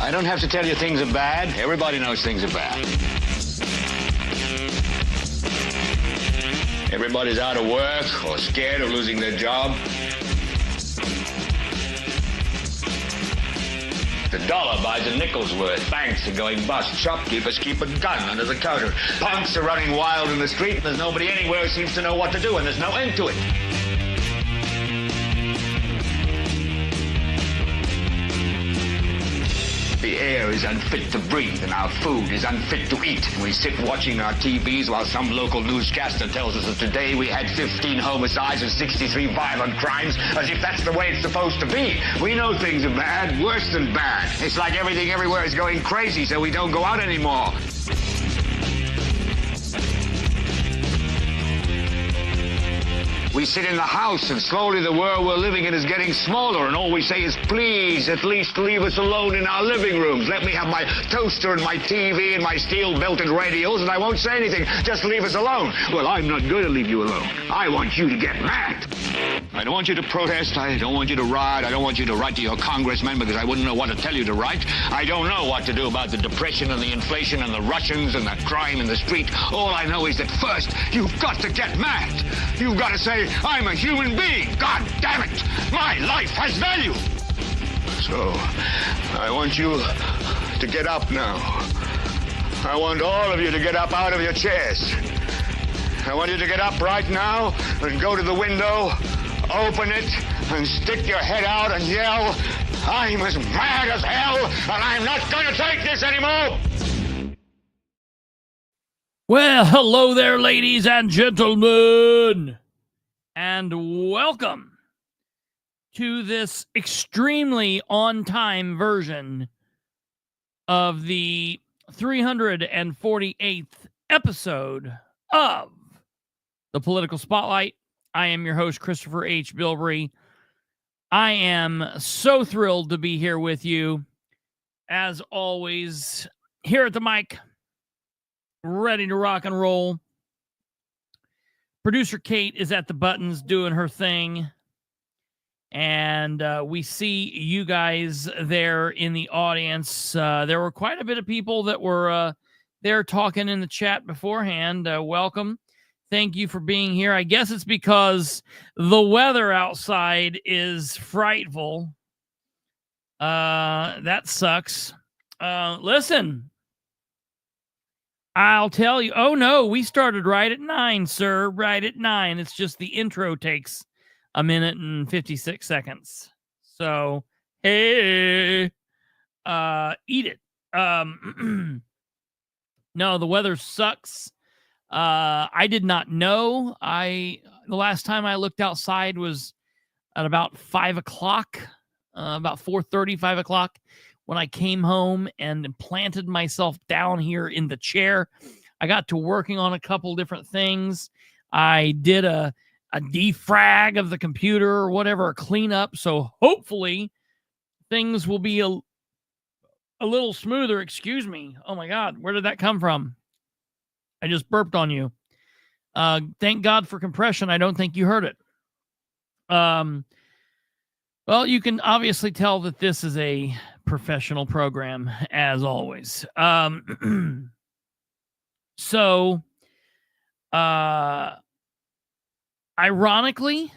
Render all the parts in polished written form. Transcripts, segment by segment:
I don't have to tell you things are bad. Everybody knows things are bad. Everybody's out of work or scared of losing their job. The dollar buys a nickel's worth. Banks are going bust. Shopkeepers keep a gun under the counter. Punks are running wild in the street, and there's nobody anywhere who seems to know what to do, and there's no end to it. The air is unfit to breathe, and our food is unfit to eat. We sit watching our TVs while some local newscaster tells us that today we had 15 homicides and 63 violent crimes, as if that's the way it's supposed to be. We know things are bad, worse than bad. It's like everything everywhere is going crazy, so we don't go out anymore. We sit in the house, and slowly the world we're living in is getting smaller, and all we say is, please, at least leave us alone in our living rooms. Let me have my toaster and my TV and my steel-belted radios, and I won't say anything. Just leave us alone. Well, I'm not going to leave you alone. I want you to get mad. I don't want you to protest. I don't want you to riot. I don't want you to write to your congressman because I wouldn't know what to tell you to write. I don't know what to do about the depression and the inflation and the Russians and the crime in the street. All I know is that first, you've got to get mad. You've got to say, I'm a human being. God damn it. My life has value. So, I want you to get up now. I want all of you to get up out of your chairs. I want you to get up right now and go to the window, open it, and stick your head out and yell, I'm as mad as hell, and I'm not going to take this anymore. Well, hello there, ladies and gentlemen, and welcome to this extremely on-time version of the 348th episode of The Political Spotlight. I am your host, Kristopher H. Bilbrey. I am so thrilled to be here with you, as always, here at the mic, ready to rock and roll. Producer Kate is at the buttons doing her thing. And we see you guys there in the audience. There were quite a bit of people that were there talking in the chat beforehand. Welcome. Thank you for being here. I guess it's because the weather outside is frightful. That sucks. Listen, I'll tell you. Oh, no, we started right at 9, sir. Right at 9. It's just the intro takes a minute and 56 seconds. So, hey, eat it. No, the weather sucks. I did not know. The last time I looked outside was at about 5 o'clock, about 4:30, 5 o'clock, when I came home and planted myself down here in the chair. I got to working on a couple different things. I did a defrag of the computer or whatever, a cleanup. So hopefully things will be a little smoother. Excuse me. Oh my God. Where did that come from? I just burped on you. Thank God for compression. I don't think you heard it. Well, you can obviously tell that this is a professional program, as always. So, ironically,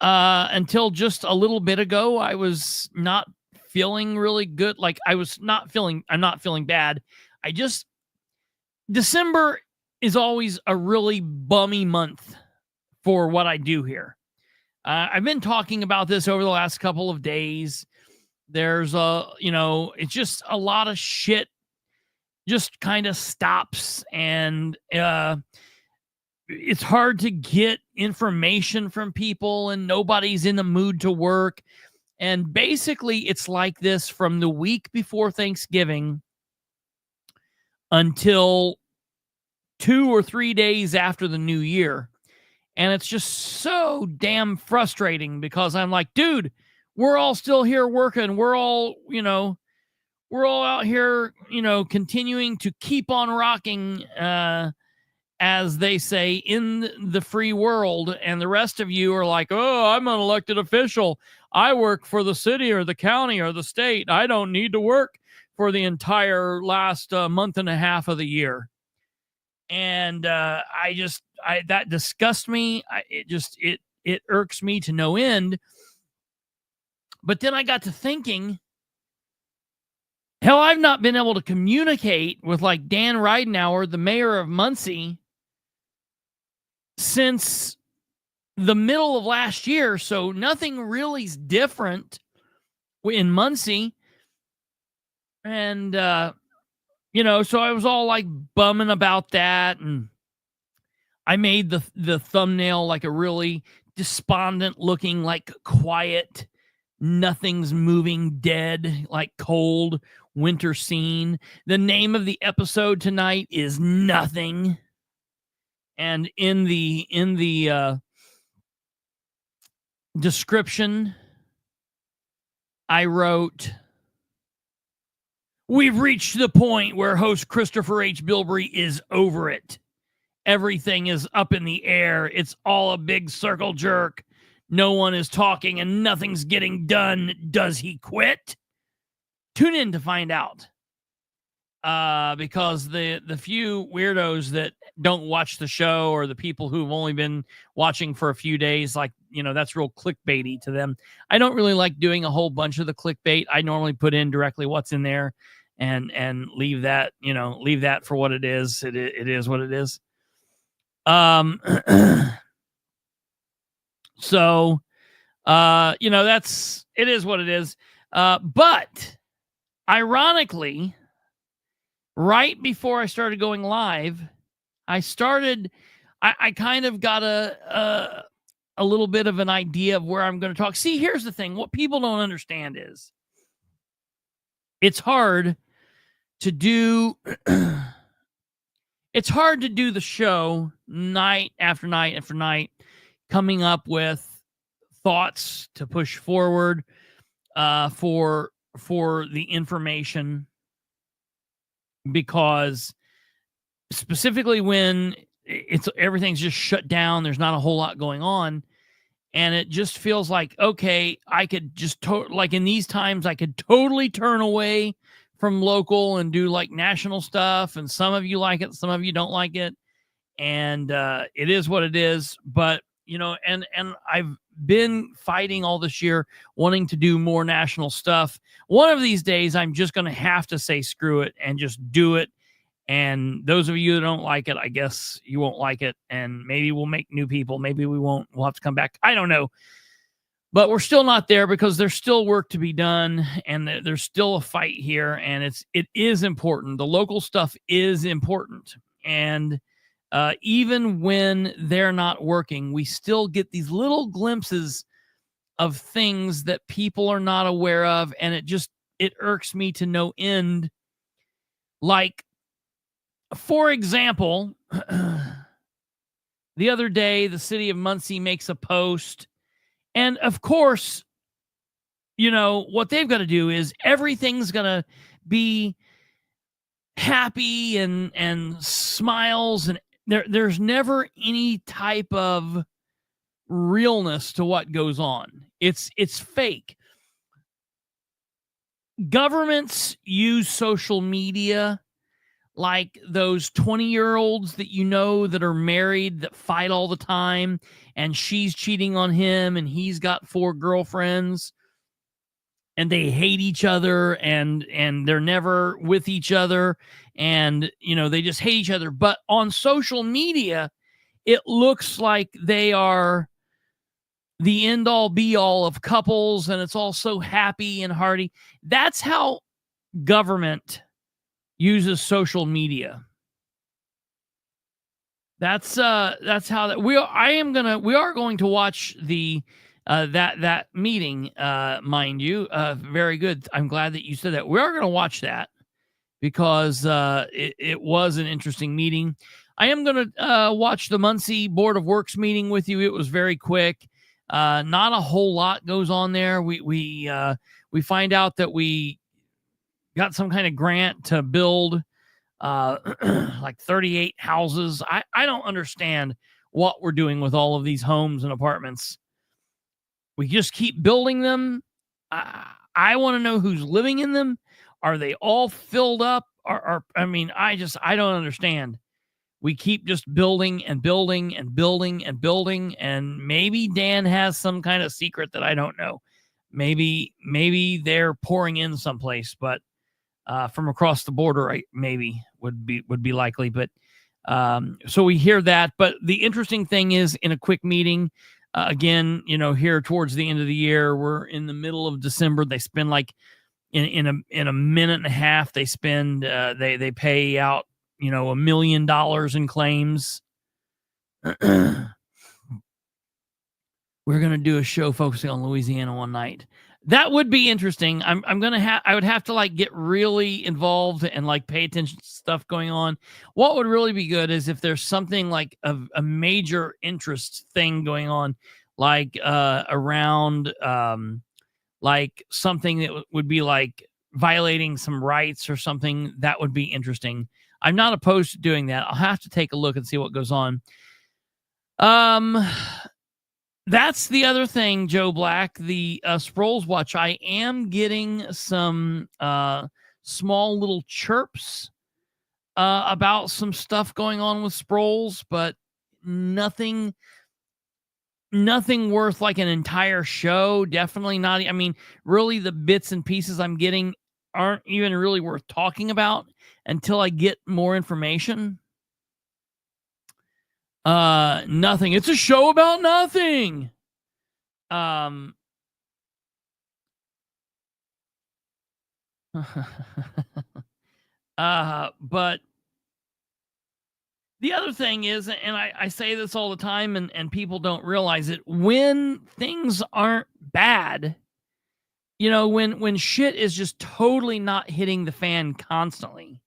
until just a little bit ago, I was not feeling really good. Like I'm not feeling bad. December is always a really bummy month for what I do here. I've been talking about this over the last couple of days. There's it's just a lot of shit just kind of stops, and it's hard to get information from people, and nobody's in the mood to work. And basically it's like this from the week before Thanksgiving until 2 or 3 days after the new year. And it's just so damn frustrating because I'm like, dude, we're all still here working. We're all out here, continuing to keep on rocking. as they say, in the free world, and the rest of you are like, oh, I'm an elected official. I work for the city or the county or the state. I don't need to work for the entire last month and a half of the year. And that disgusts me. It irks me to no end. But then I got to thinking, hell, I've not been able to communicate with like Dan Ridenour, the mayor of Muncie, since the middle of last year. So nothing really is different in Muncie. And, so I was all like bumming about that. And I made the thumbnail like a really despondent looking, like quiet, nothing's moving, dead, like cold winter scene. The name of the episode tonight is Nothing. And in the description, I wrote, we've reached the point where host Kristopher H. Bilbrey is over it. Everything is up in the air. It's all a big circle jerk. No one is talking and nothing's getting done. Does he quit? Tune in to find out. Because the few weirdos that don't watch the show, or the people who've only been watching for a few days, like, that's real clickbaity to them. I don't really like doing a whole bunch of the clickbait. I normally put in directly what's in there and leave that, leave that for what it is. It is what it is. So, it is what it is. But ironically, right before I started going live, I kind of got a little bit of an idea of where I'm going to talk. See, here's the thing. What people don't understand is it's hard to do. It's hard to do the show night after night after night, coming up with thoughts to push forward for the information, because specifically when everything's just shut down, there's not a whole lot going on, and it just feels like, okay, I could just like in these times I could totally turn away from local and do like national stuff, and some of you like it, some of you don't like it, and it is what it is. But and I've been fighting all this year wanting to do more national stuff. One of these days I'm just going to have to say screw it and just do it. And those of you that don't like it, I guess you won't like it, and maybe we'll make new people, maybe we won't, we'll have to come back, I don't know. But we're still not there, because there's still work to be done, and there's still a fight here, and it is important. The local stuff is important, and even when they're not working, we still get these little glimpses of things that people are not aware of, and it irks me to no end. Like, for example, the other day, the city of Muncie makes a post. And of course, what they've got to do is everything's going to be happy and smiles. And there's never any type of realness to what goes on. It's fake. Governments use social media like those 20-year-olds that that are married, that fight all the time, and she's cheating on him and he's got 4 girlfriends, and they hate each other, and they're never with each other, and they just hate each other. But on social media, it looks like they are the end all be all of couples, and it's all so happy and hearty. That's how government uses social media. That's how that we are going to watch the that meeting, mind you. Very good. I'm glad that you said that. We are going to watch that, because it was an interesting meeting. I am going to watch the Muncie Board of Works meeting with you. It was very quick. Not a whole lot goes on there. We find out that we got some kind of grant to build like 38 houses. I don't understand what we're doing with all of these homes and apartments. We just keep building them. I want to know who's living in them. Are they all filled up? I don't understand. We keep just building and building and building and building, and maybe Dan has some kind of secret that I don't know. Maybe they're pouring in someplace, but from across the border, maybe would be likely. But so we hear that. But the interesting thing is, in a quick meeting, again, here towards the end of the year, we're in the middle of December. They spend like in a minute and a half. They spend they pay out $1 million in claims. We're gonna do a show focusing on Louisiana one night. That would be interesting. I would have to like get really involved and like pay attention to stuff going on. What would really be good is if there's something like a major interest thing going on, like around like something that would be like violating some rights or something. That would be interesting. I'm not opposed to doing that. I'll have to take a look and see what goes on. That's the other thing, Joe Black, the Sproles Watch. I am getting some small little chirps about some stuff going on with Sproles, but nothing worth like an entire show. Definitely not. I mean, really, the bits and pieces I'm getting aren't even really worth talking about until I get more information. Nothing. It's a show about nothing. But the other thing is, and I say this all the time, and people don't realize it, when things aren't bad, when shit is just totally not hitting the fan constantly,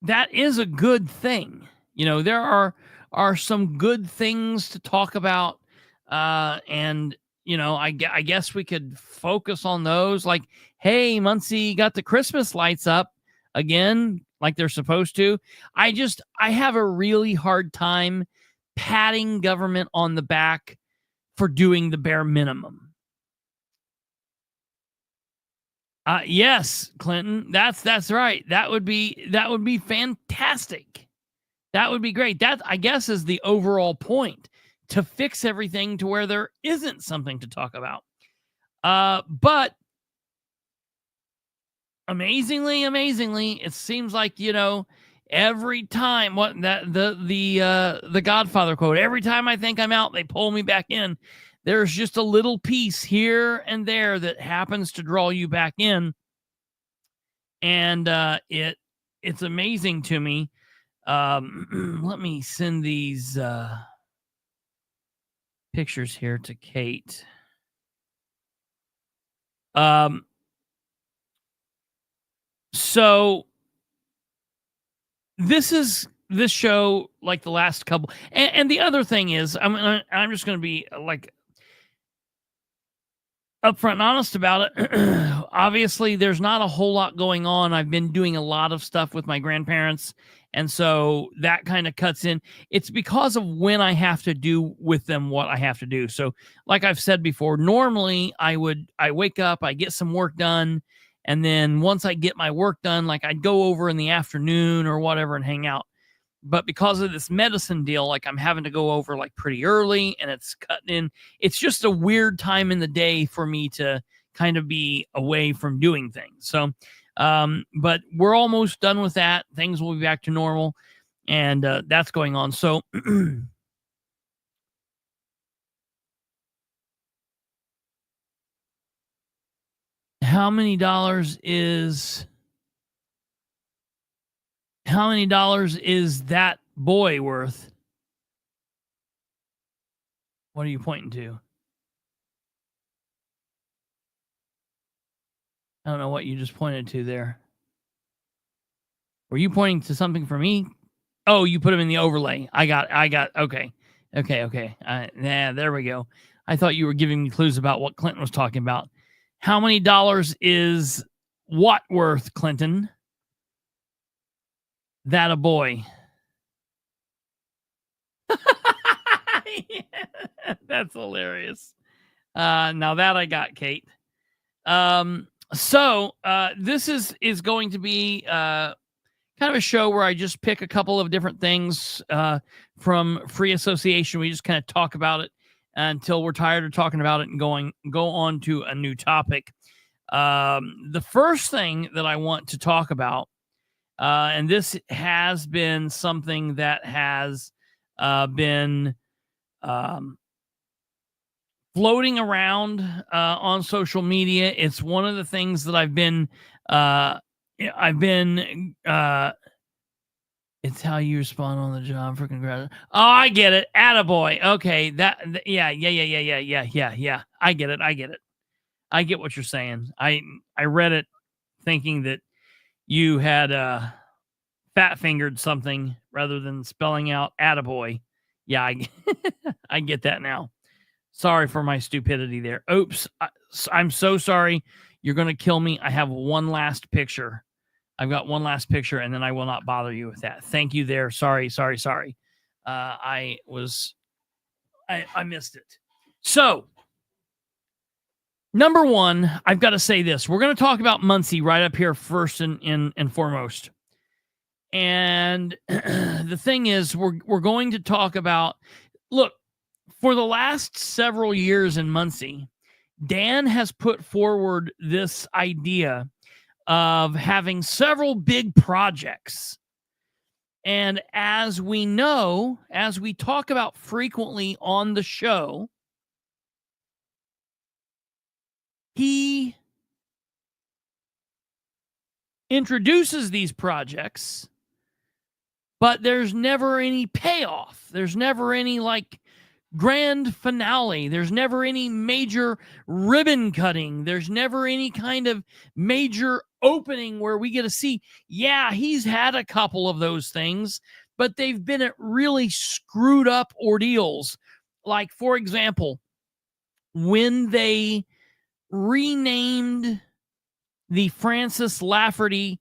that is a good thing. There are some good things to talk about. And I guess we could focus on those. Like, hey, Muncie got the Christmas lights up again, like they're supposed to. I have a really hard time patting government on the back for doing the bare minimum. Yes, Clinton, that's right. That would be fantastic. That would be great. That, I guess, is the overall point, to fix everything to where there isn't something to talk about. But amazingly, it seems like, every time the Godfather quote, every time I think I'm out, they pull me back in. There's just a little piece here and there that happens to draw you back in. And it's amazing to me. Let me send these pictures here to Kate. So this show, like the last couple, and the other thing is, I'm just going to be like upfront and honest about it. Obviously, there's not a whole lot going on. I've been doing a lot of stuff with my grandparents, and so that kind of cuts in. It's because of when I have to do with them what I have to do. So, like I've said before, normally I wake up, I get some work done, and then once I get my work done, like I'd go over in the afternoon or whatever and hang out. But because of this medicine deal, like I'm having to go over like pretty early, and it's cutting in. It's just a weird time in the day for me to kind of be away from doing things. So, but we're almost done with that. Things will be back to normal, and that's going on. So how many dollars is that boy worth? What are you pointing to? I don't know what you just pointed to there. Were you pointing to something for me? Oh, you put him in the overlay. I got. Okay. Yeah, there we go. I thought you were giving me clues about what Clinton was talking about. How many dollars is what worth, Clinton? That a boy. That's hilarious. Now that I got, Kate. So this is going to be kind of a show where I just pick a couple of different things from free association. We just kind of talk about it until we're tired of talking about it and go on to a new topic. The first thing that I want to talk about, and this has been something that has been floating around on social media. It's one of the things that I've been it's how you respond on the job for congratulations. Oh, I get it. Attaboy. Okay. Yeah. I get it. I get what you're saying. I read it thinking that you had fat fingered something rather than spelling out attaboy. Yeah, I get that now. Sorry for my stupidity there. Oops. I'm so sorry. You're going to kill me. I have one last picture. I've got one last picture, and then I will not bother you with that. Thank you there. Sorry. I missed it. So, number one, I've got to say this. We're going to talk about Muncie right up here first and foremost. And the thing is, we're going to talk about, look, for the last several years in Muncie, Dan has put forward this idea of having several big projects. And as we know, as we talk about frequently on the show, he introduces these projects, but there's never any payoff. There's never any grand finale. There's never any major ribbon cutting. There's never any kind of major opening where we get to see, yeah, he's had a couple of those things, but they've been at really screwed up ordeals. Like, for example, when they renamed the Francis Lafferty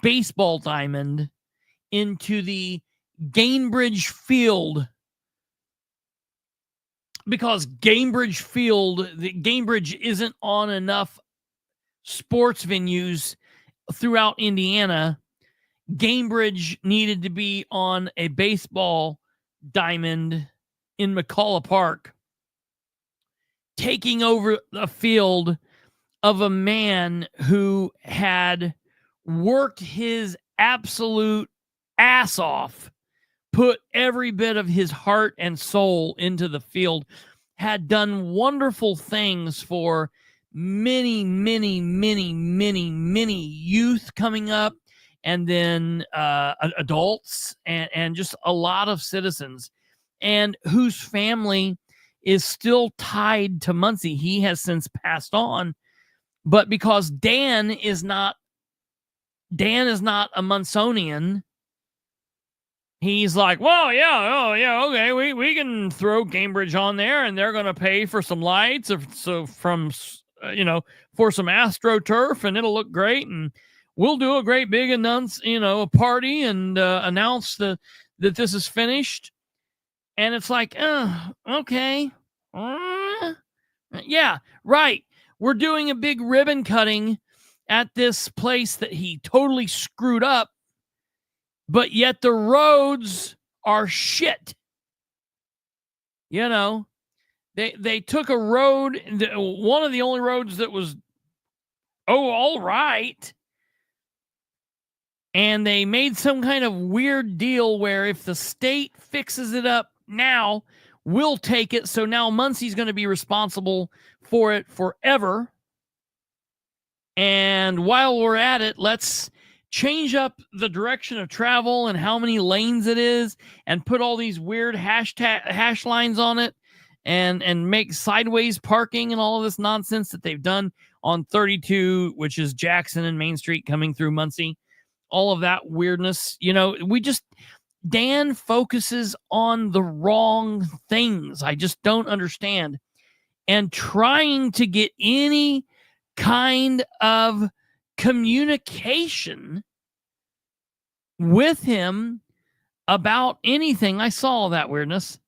baseball diamond into the Gainbridge Field, because Gainbridge isn't on enough sports venues throughout Indiana. Gainbridge needed to be on a baseball diamond in McCullough Park, taking over the field of a man who had worked his absolute ass off, put every bit of his heart and soul into the field, had done wonderful things for many youth coming up, and then adults and just a lot of citizens, and whose family is still tied to Muncie. He has since passed on, but because Dan is not a Munsonian, he's like, well, yeah, okay, we can throw Gainbridge on there, and they're going to pay for some lights, for some AstroTurf, and it'll look great, and we'll do a great big a party and announce that this is finished. And it's like, okay, yeah, right. We're doing a big ribbon cutting at this place that he totally screwed up, but yet the roads are shit. They took a road, one of the only roads that was, all right, and they made some kind of weird deal where if the state fixes it up now, we'll take it. So now Muncie's going to be responsible for it forever. And while we're at it, let's change up the direction of travel and how many lanes it is, and put all these weird hash lines on it, and make sideways parking and all of this nonsense that they've done on 32, which is Jackson and Main Street coming through Muncie. All of that weirdness. Dan focuses on the wrong things. I just don't understand. And trying to get any kind of communication with him about anything. I saw all that weirdness.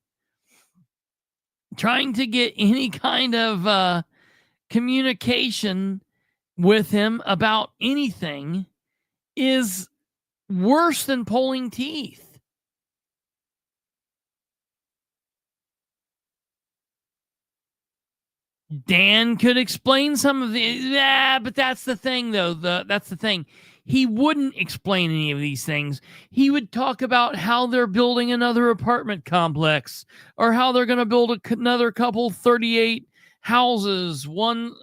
Trying to get any kind of communication with him about anything is worse than pulling teeth. Dan could explain some of the, but that's the thing, though. That's the thing. He wouldn't explain any of these things. He would talk about how they're building another apartment complex, or how they're going to build another couple 38 houses, one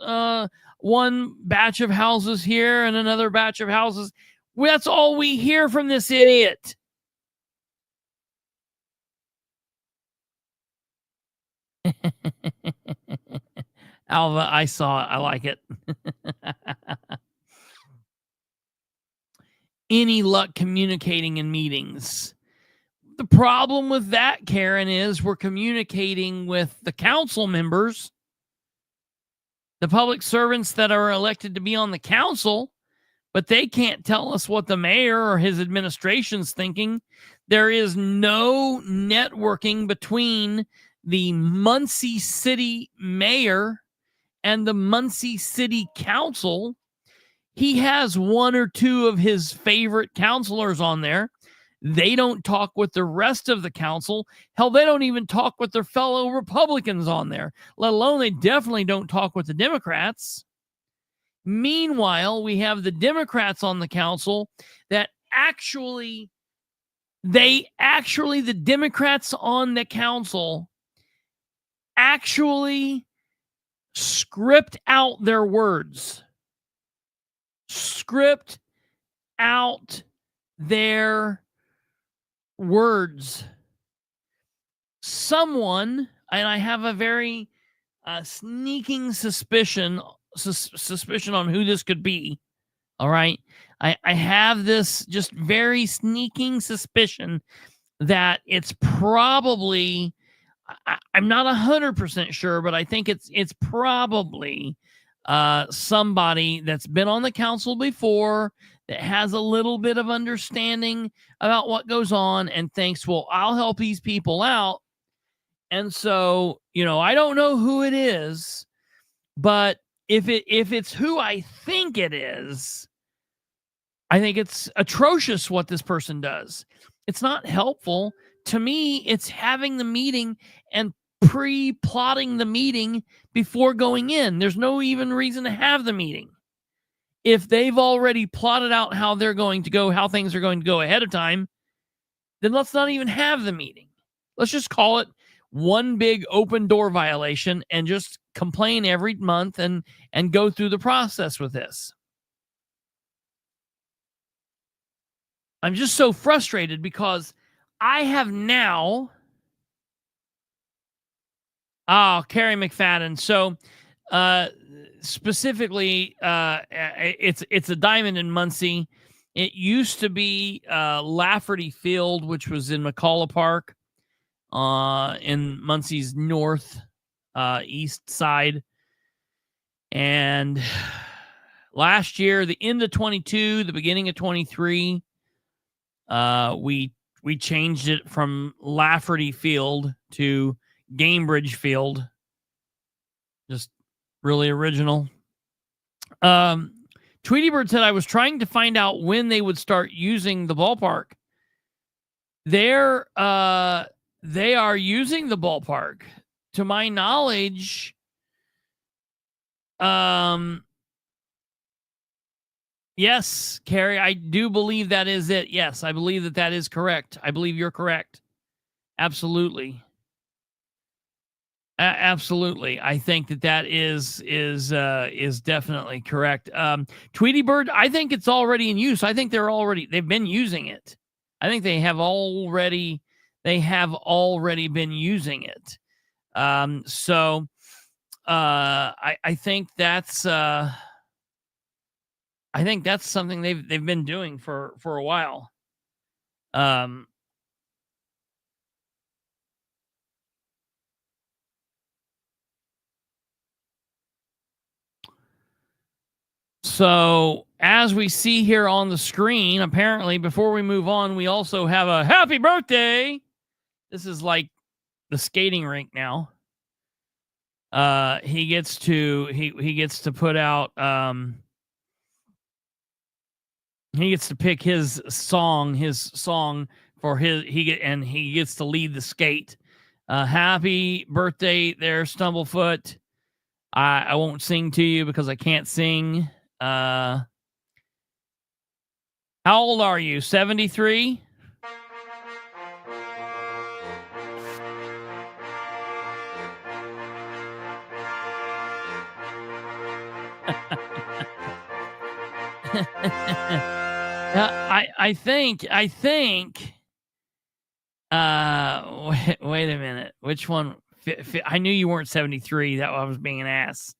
batch of houses here and another batch of houses. That's all we hear from this idiot. Alva, I saw it. I like it. Any luck communicating in meetings? The problem with that, Karen, is we're communicating with the council members, the public servants that are elected to be on the council, but they can't tell us what the mayor or his administration's thinking. There is no networking between the Muncie City mayor and the Muncie City Council. He has one or two of his favorite counselors on there. They don't talk with the rest of the council. Hell, they don't even talk with their fellow Republicans on there, let alone they definitely don't talk with the Democrats. Meanwhile, we have the Democrats on the council that the Democrats on the council actually script out their words. Script out their words. Someone, and I have a very sneaking suspicion on who this could be. All right. I have this just very sneaking suspicion that it's probably, I'm not 100% sure, but I think it's probably somebody that's been on the council before, that has a little bit of understanding about what goes on and thinks, well, I'll help these people out. And so, I don't know who it is, but if it's who I think it is, I think it's atrocious what this person does. It's not helpful. To me, it's having the meeting and pre-plotting the meeting before going in. There's no even reason to have the meeting. If they've already plotted out how they're going to go, how things are going to go ahead of time, then let's not even have the meeting. Let's just call it one big open door violation and just complain every month and go through the process with this. I'm just so frustrated because I have now. Oh, Carrie McFadden. So, specifically, it's a diamond in Muncie. It used to be Lafferty Field, which was in McCullough Park, in Muncie's north east side. And last year, the end of 22, the beginning of 23, we changed it from Lafferty Field to Gamebridge Field. Just really original. Tweety Bird said, I was trying to find out when they would start using the ballpark. They are using the ballpark. To my knowledge, yes, Carrie, I do believe that is it. Yes, I believe that is correct. I believe you're correct. Absolutely. Absolutely. I think that is definitely correct. Tweety Bird, I think it's already in use. I think they've been using it. I think they have already been using it. So I think that's something they've been doing for a while. So as we see here on the screen, apparently before we move on, we also have a happy birthday. This is like the skating rink now. He gets to put out he gets to pick his song for he gets to lead the skate. Happy birthday there, Stumblefoot. I won't sing to you because I can't sing. How old are you? 73? I think wait a minute. Which one? I knew you weren't 73. That I was being an ass.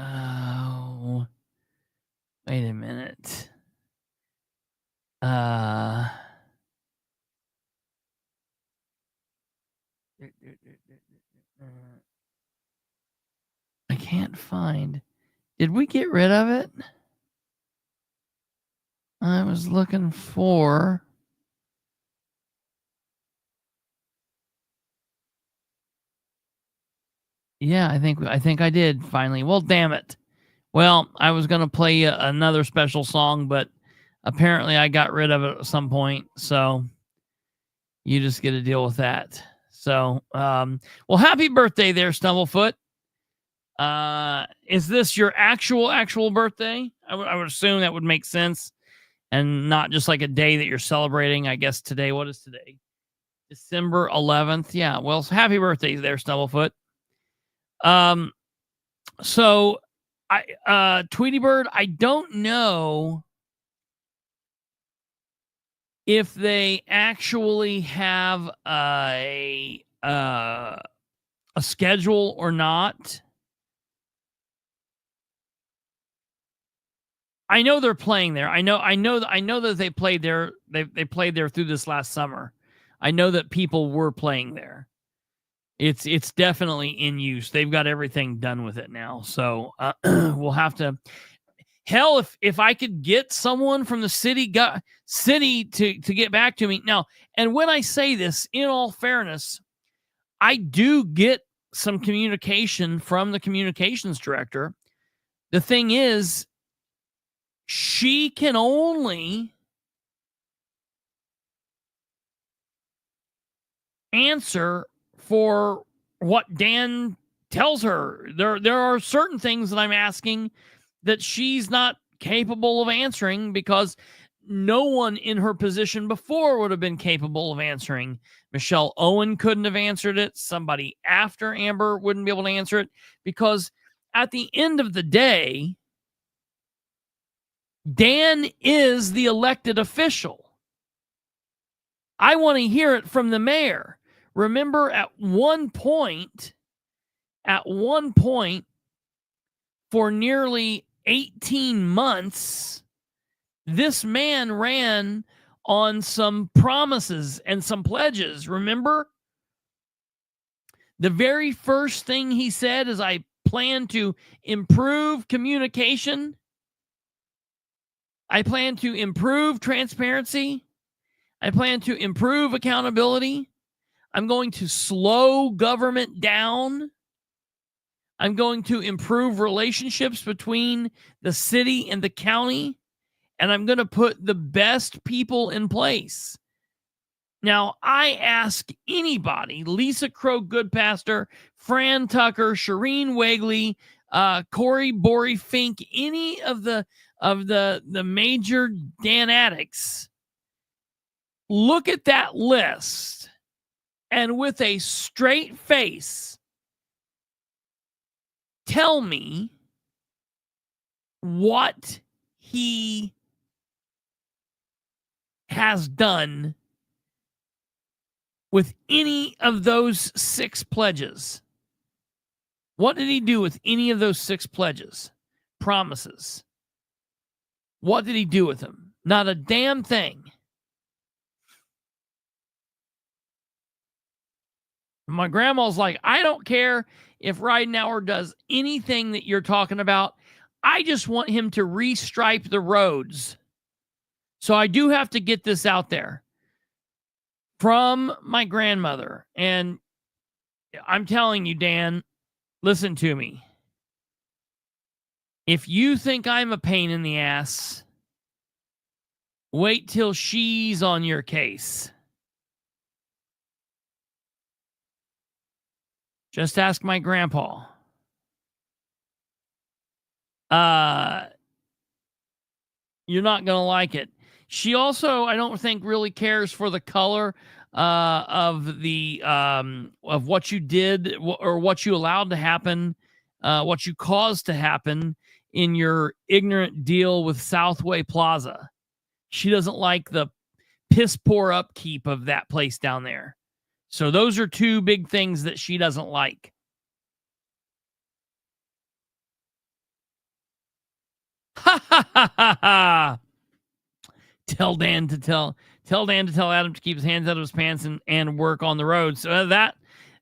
Oh, wait a minute. I can't find. Did we get rid of it? I was looking for. Yeah, I think I did finally. Well, damn it. Well, I was going to play another special song, but apparently I got rid of it at some point. So you just get to deal with that. So, well, happy birthday there, Stumblefoot. Is this your actual birthday? I would assume that would make sense, and not just like a day that you're celebrating. I guess today, what is today? December 11th. Yeah. Well, happy birthday there, Stumblefoot. So Tweety Bird, I don't know if they actually have a schedule or not. I know they're playing there. I know that they played there. They played there through this last summer. I know that people were playing there. It's definitely in use. They've got everything done with it now. So we'll have to. Hell, if I could get someone from the city to get back to me now. And when I say this, in all fairness, I do get some communication from the communications director. The thing is, she can only answer for what Dan tells her. There are certain things that I'm asking that she's not capable of answering because no one in her position before would have been capable of answering. Michelle Owen couldn't have answered it. Somebody after Amber wouldn't be able to answer it because at the end of the day, Dan is the elected official. I want to hear it from the mayor. Remember, at one point, for nearly 18 months, this man ran on some promises and some pledges. Remember? The very first thing he said is, I plan to improve communication. I plan to improve transparency. I plan to improve accountability. I'm going to slow government down. I'm going to improve relationships between the city and the county. And I'm going to put the best people in place. Now, I ask anybody, Lisa Crow Goodpaster, Fran Tucker, Shireen Wegley, Corey Bory Fink, any of the major Dan addicts, look at that list and with a straight face, tell me what he has done with any of those 6 pledges. What did he do with any of those 6 pledges? Promises. What did he do with them? Not a damn thing. My grandma's like, I don't care if Ridenour does anything that you're talking about. I just want him to restripe the roads. So I do have to get this out there from my grandmother. And I'm telling you, Dan, listen to me. If you think I'm a pain in the ass, wait till she's on your case. Just ask my grandpa. You're not going to like it. She also, I don't think, really cares for the color of the of what you did or what you allowed to happen, what you caused to happen in your ignorant deal with Southway Plaza. She doesn't like the piss poor upkeep of that place down there. So those are two big things that she doesn't like. Ha ha ha ha ha. Tell Dan to tell Adam to keep his hands out of his pants and work on the road. So that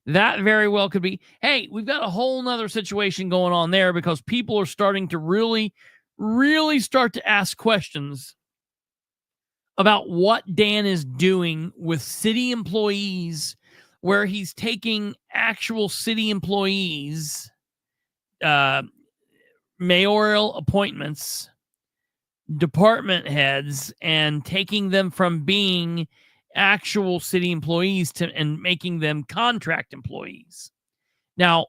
very well could be. Hey, we've got a whole nother situation going on there because people are starting to really, really start to ask questions about what Dan is doing with city employees, where he's taking actual city employees, mayoral appointments, department heads, and taking them from being actual city employees and making them contract employees. Now,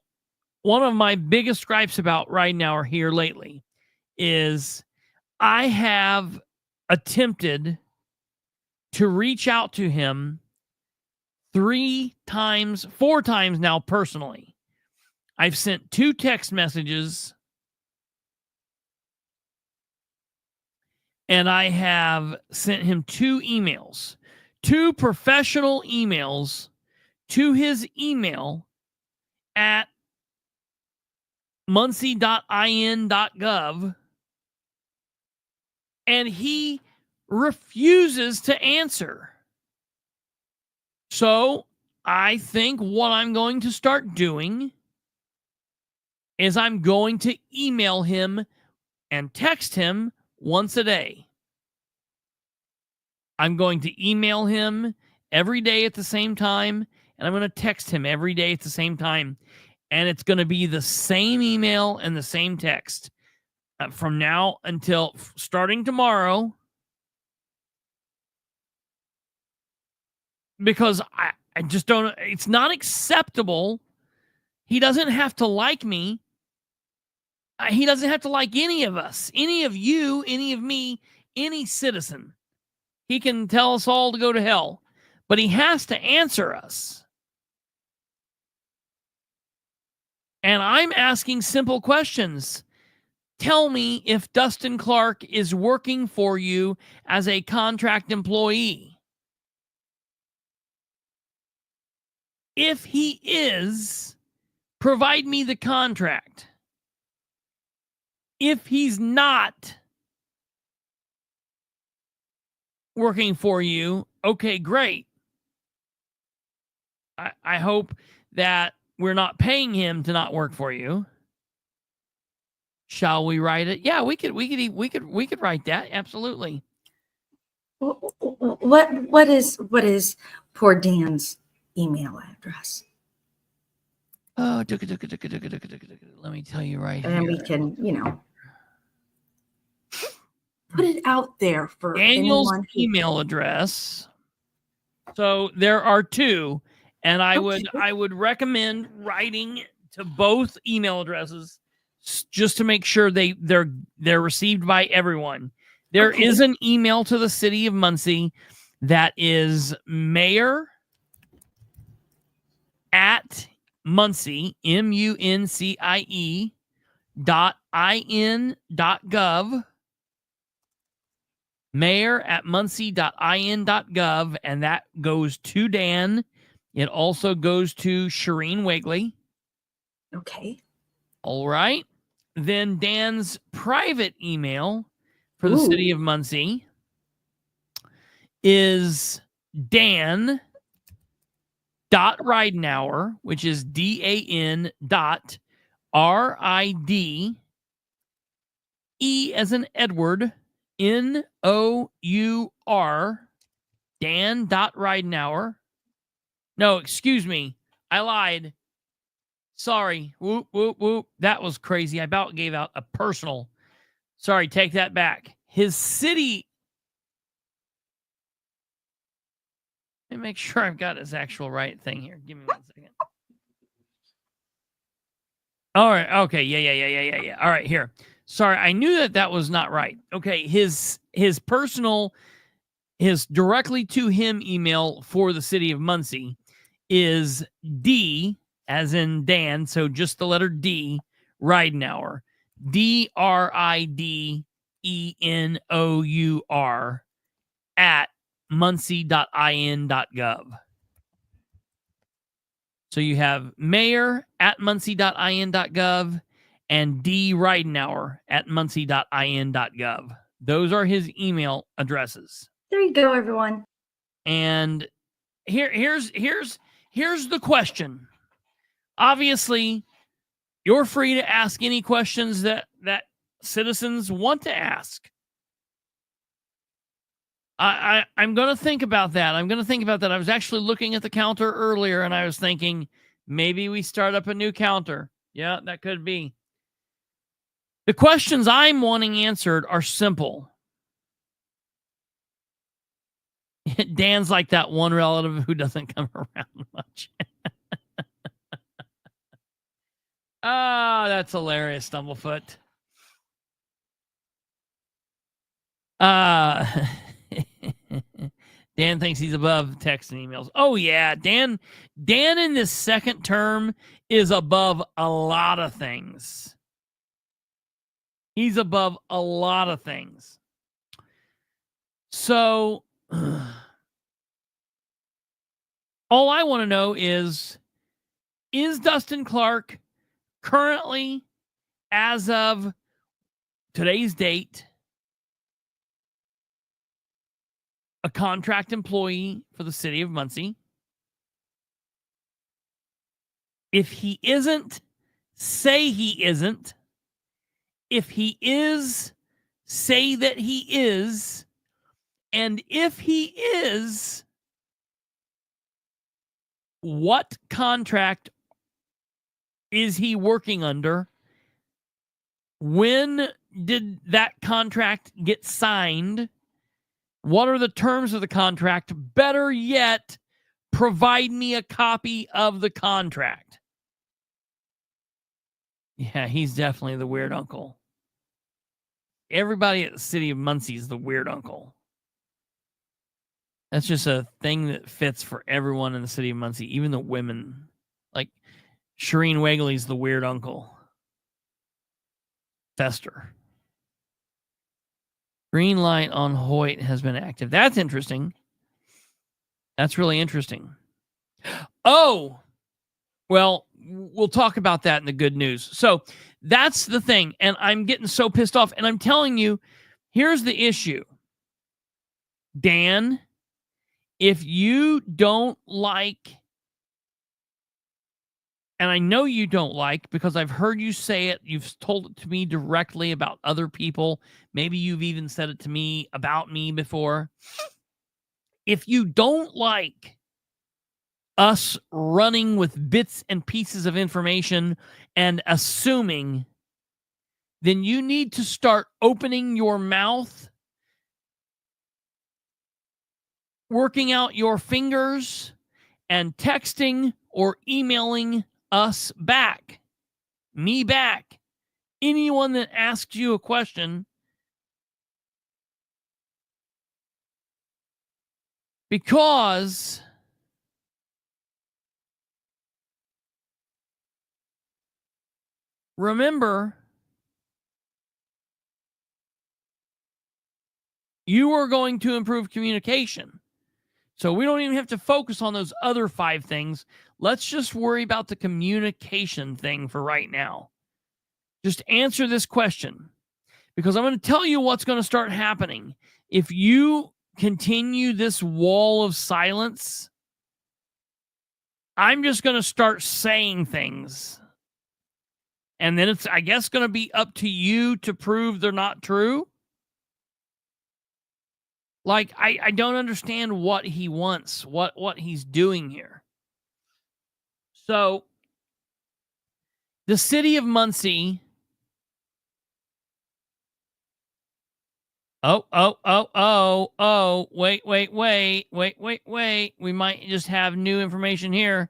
one of my biggest gripes about Ridenour here lately is I have attempted to reach out to him 4 times now personally. I've sent 2 text messages, and I have sent him 2 emails, 2 professional emails to his email at muncie.in.gov, and he refuses to answer. So I think what I'm going to start doing is I'm going to email him and text him once a day. I'm going to email him every day at the same time, and I'm going to text him every day at the same time. And it's going to be the same email and the same text from now until starting tomorrow. Because I just don't, it's not acceptable. He doesn't have to like me. He doesn't have to like any of us, any of you, any of me, any citizen. He can tell us all to go to hell, but he has to answer us. And I'm asking simple questions. Tell me if Dustin Clark is working for you as a contract employee. If he is, provide me the contract. If he's not working for you, okay, great. I hope that we're not paying him to not work for you. Shall we write it? Yeah, we could write that. Absolutely. What is poor Dan's email address? Oh, let me tell you right here. And we can, put it out there for Daniel's anyone email address. So there are 2, and I would recommend writing to both email addresses just to make sure they're received by everyone. There is an email to the city of Muncie that is mayor at Muncie, MUNCIE.in.gov, mayor at muncie.in.gov, and that goes to Dan. It also goes to Shireen Wigley. Okay. All right. Then Dan's private email for the city of Muncie is Dan Ridenour, which is DAN dot RIDE as in Edward, NOUR, Dan.Ridenour. No, excuse me. I lied. Sorry. Whoop, whoop, whoop. That was crazy. I about gave out a personal. Sorry, take that back. His city. Let me make sure I've got his actual right thing here. Give me 1 second. All right. Okay. Yeah. All right. Here. Sorry. I knew that was not right. Okay. His personal, his directly to him email for the city of Muncie is D as in Dan. So just the letter D, Ridenour, DRIDENOUR at muncie.in.gov. So you have mayor at muncie.in.gov and D Ridenour at muncie.in.gov. Those are his email addresses. There you go, everyone. And here's the question. Obviously, you're free to ask any questions that citizens want to ask. I'm going to think about that. I was actually looking at the counter earlier, and I was thinking maybe we start up a new counter. Yeah, that could be. The questions I'm wanting answered are simple. Dan's like that one relative who doesn't come around much. Oh, that's hilarious, Stumblefoot. Dan thinks he's above text and emails. Oh, yeah. Dan in this second term is above a lot of things. He's above a lot of things. So, all I want to know is Dustin Clark currently, as of today's date, a contract employee for the city of Muncie? If he isn't, say he isn't. If he is, say that he is. And if he is, what contract is he working under? When did that contract get signed? What are the terms of the contract? Better yet, provide me a copy of the contract. Yeah, he's definitely the weird uncle. Everybody at the city of Muncie is the weird uncle. That's just a thing that fits for everyone in the city of Muncie, even the women. Like Shireen Wegley's the weird uncle. Fester. Green light on Hoyt has been active. That's interesting. That's really interesting. Oh, well, we'll talk about that in the good news. So that's the thing. And I'm getting so pissed off. And I'm telling you, here's the issue. Dan, if you don't like, and I know you don't like because I've heard you say it, you've told it to me directly about other people. Maybe you've even said it to me about me before. If you don't like us running with bits and pieces of information and assuming, then you need to start opening your mouth, working out your fingers, and texting or emailing us back, me back, anyone that asks you a question, because remember, you are going to improve communication. So we don't even have to focus on those other 5 things. Let's just worry about the communication thing for right now. Just answer this question, because I'm going to tell you what's going to start happening. If you continue this wall of silence, I'm just going to start saying things. And then it's, I guess, going to be up to you to prove they're not true. Like, I don't understand what he wants, what he's doing here. So, the city of Muncie. Oh, wait. We might just have new information here.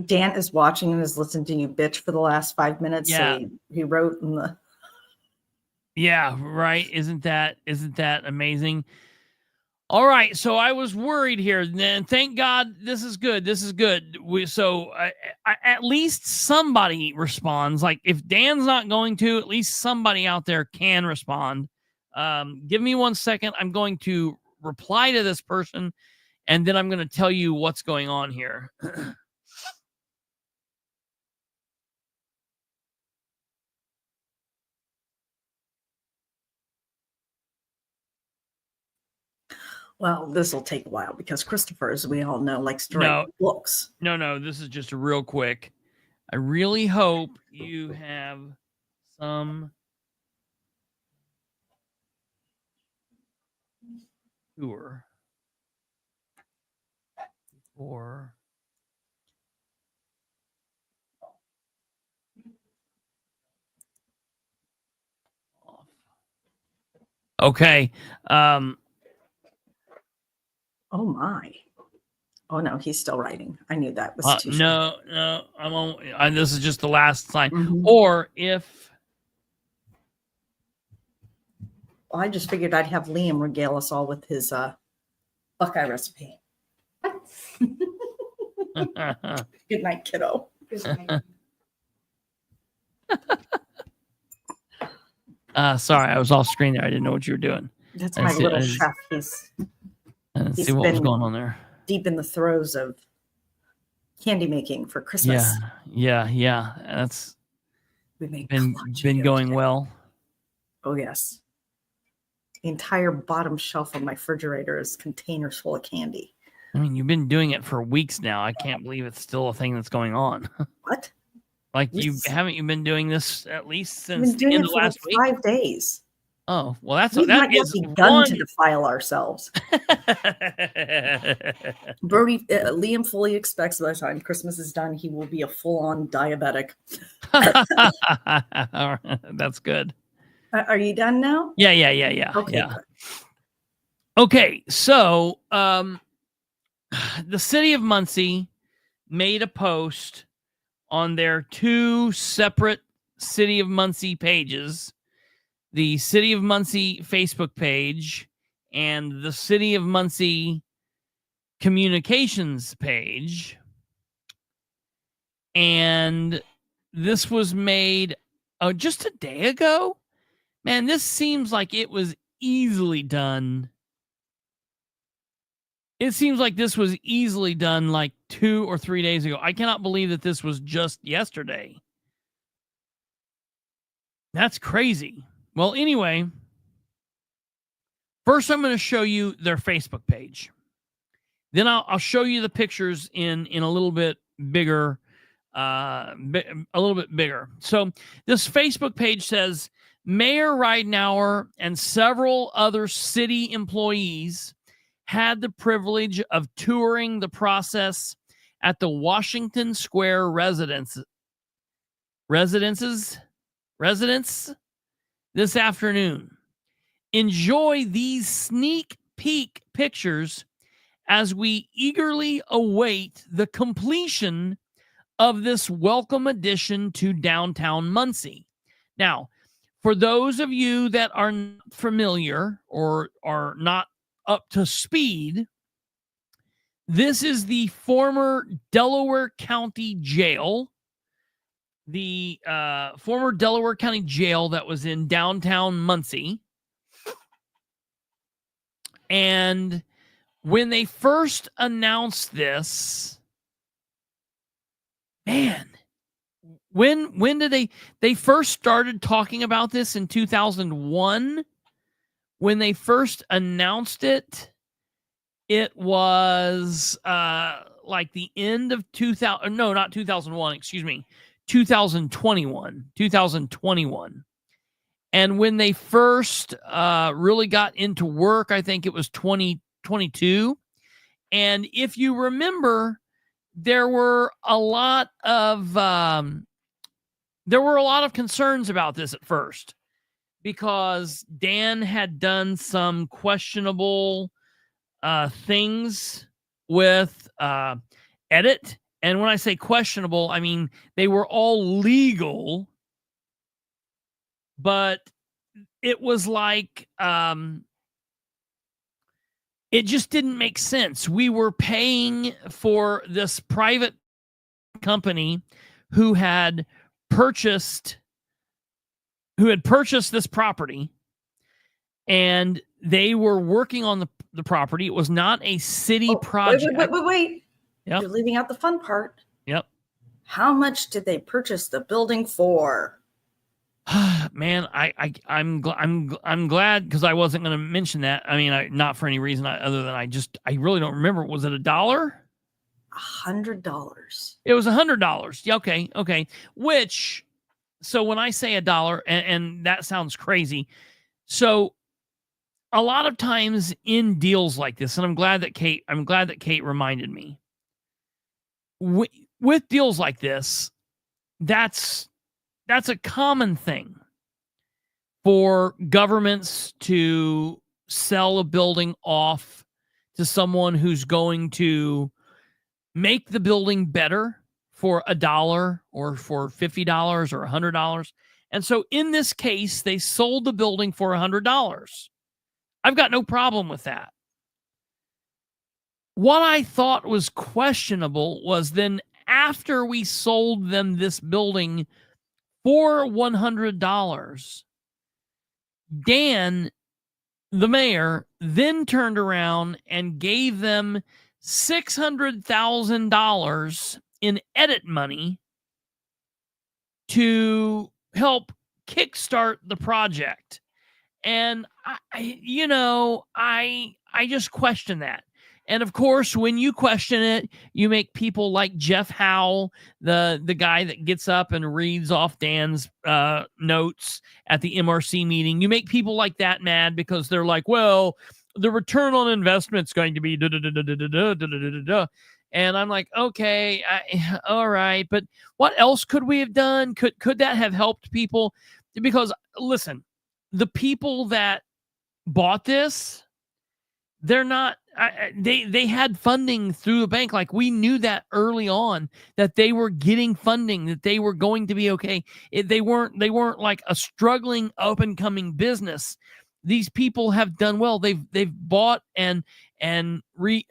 Dan is watching and is listening to you bitch for the last 5 minutes. Yeah. So he wrote in the. Yeah, right. Isn't that amazing? All right, so I was worried here. Then thank God this is good. This is good. At least somebody responds. Like if Dan's not going to, at least somebody out there can respond. Give me 1 second. I'm going to reply to this person, and then I'm going to tell you what's going on here. Well, this will take a while because Kristopher, as we all know, likes to write books. No, this is just real quick. I really hope you have some tour or okay. Oh my. Oh no, he's still writing. I knew that was too no, I'm on. This is just the last sign. Mm-hmm. Or if I just figured I'd have Liam regale us all with his Buckeye recipe. Good night, kiddo. Good night. Sorry, I was off screen there. I didn't know what you were doing. That's my little chef. He's see what was going on there. Deep in the throes of candy making for Christmas. Yeah. That's been going well. Oh yes. The entire bottom shelf of my refrigerator is containers full of candy. I mean, you've been doing it for weeks now. I can't believe it's still a thing that's going on. What? Like you been doing this at least since the end of last week? 5 days. Oh, well, that's We've that not yet is begun to defile ourselves. Brody, Liam fully expects by the time Christmas is done, he will be a full-on diabetic. That's good. Are you done now? Yeah. Okay. Yeah. Okay, so the city of Muncie made a post on their two separate City of Muncie pages, the City of Muncie Facebook page and the City of Muncie communications page. And this was made just a day ago. Man, this seems like it was easily done. It seems like this was easily done like 2 or 3 days ago. I cannot believe that this was just yesterday. That's crazy. Well, anyway, first I'm going to show you their Facebook page. Then I'll show you the pictures in a little bit bigger, a little bit bigger. So this Facebook page says, Mayor Ridenour and several other city employees had the privilege of touring the process at the Washington Square residence this afternoon. Enjoy these sneak peek pictures as we eagerly await the completion of this welcome addition to downtown Muncie. Now, for those of you that are not familiar or are not up to speed, this is the former Delaware County Jail. The former Delaware County Jail that was in downtown Muncie. And when they first announced this, man, when did they first started talking about this in 2001? When they first announced it, it was like the end of 2000. No, not 2001. Excuse me, 2021. And when they first really got into work, I think it was 2022. And if you remember, there were a lot of concerns about this at first, because Dan had done some questionable things with edit. And when I say questionable, I mean they were all legal, but it was like it just didn't make sense. We were paying for this private company who had purchased this property, and they were working on the property. It was not a city project. Wait. Yep. You're leaving out the fun part. Yep. How much did they purchase the building for? Man, I'm glad, because I wasn't going to mention that. I mean, not for any reason other than I really don't remember. Was it $1? $100. It was $100. Yeah, okay. So when I say $1, and that sounds crazy, so a lot of times in deals like this, and I'm glad that Kate reminded me. With deals like this, that's a common thing for governments to sell a building off to someone who's going to make the building better for $1 or for $50 or $100. And so in this case, they sold the building for $100. I've got no problem with that. What I thought was questionable was then after we sold them this building for $100, Dan, the mayor, then turned around and gave them $600,000 in edit money to help kickstart the project. And I just question that. And of course, when you question it, you make people like Jeff Howell, the guy that gets up and reads off Dan's notes at the MRC meeting. You make people like that mad because they're like, well, the return on investment's going to be da da da da da da da da da. And I'm like, okay, all right, but what else could we have done? Could that have helped people? Because listen, the people that bought this, they're not. They had funding through the bank. Like, we knew that early on that they were getting funding, that they were going to be okay. They weren't like a struggling up and coming business. These people have done well. They've bought and completely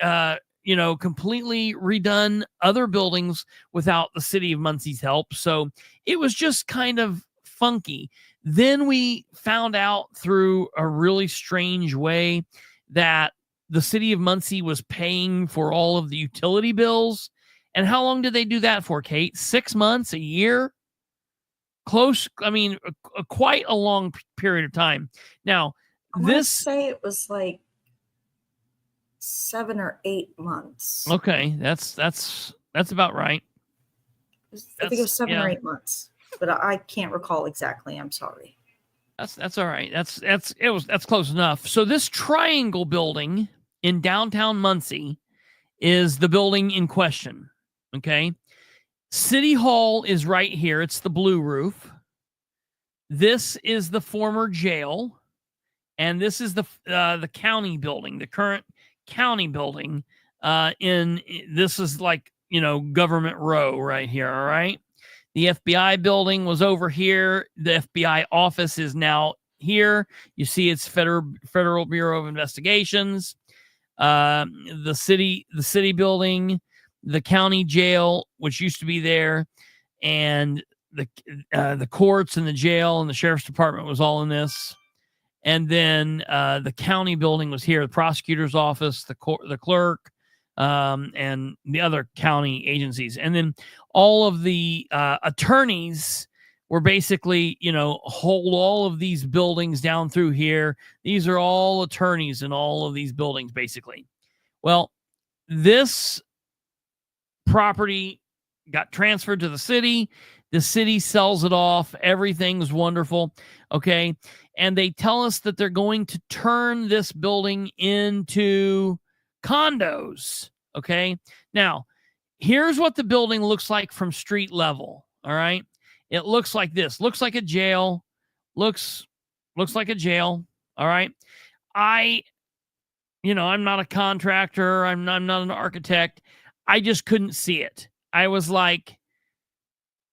redone other buildings without the city of Muncie's help. So it was just kind of funky. Then we found out through a really strange way that the city of Muncie was paying for all of the utility bills. And how long did they do that for, Kate? 6 months, a year? Close. I mean, quite a long period of time. Now, I would say it was like 7 or 8 months. Okay, that's about right. I think it was 7 or 8 months, but I can't recall exactly. I'm sorry. That's all right. That's close enough. So this triangle building in downtown Muncie is the building in question. Okay. City Hall is right here. It's the blue roof. This is the former jail. And this is the county building, the current county building. This is like, Government Row right here. All right. The FBI building was over here. The FBI office is now here. You see it's Federal Bureau of Investigations. The city building, the county jail, which used to be there, and the courts and the jail and the sheriff's department was all in this. And then the county building was here, the prosecutor's office, the clerk, and the other county agencies. And then all of the attorneys were basically, hold all of these buildings down through here. These are all attorneys in all of these buildings, basically. Well, this property got transferred to the city. The city sells it off. Everything's wonderful. Okay. And they tell us that they're going to turn this building into condos. Okay. Now, here's what the building looks like from street level. All right. It looks like this. Looks like a jail. Looks like a jail. All right. I'm not a contractor. I'm not an architect. I just couldn't see it. I was like,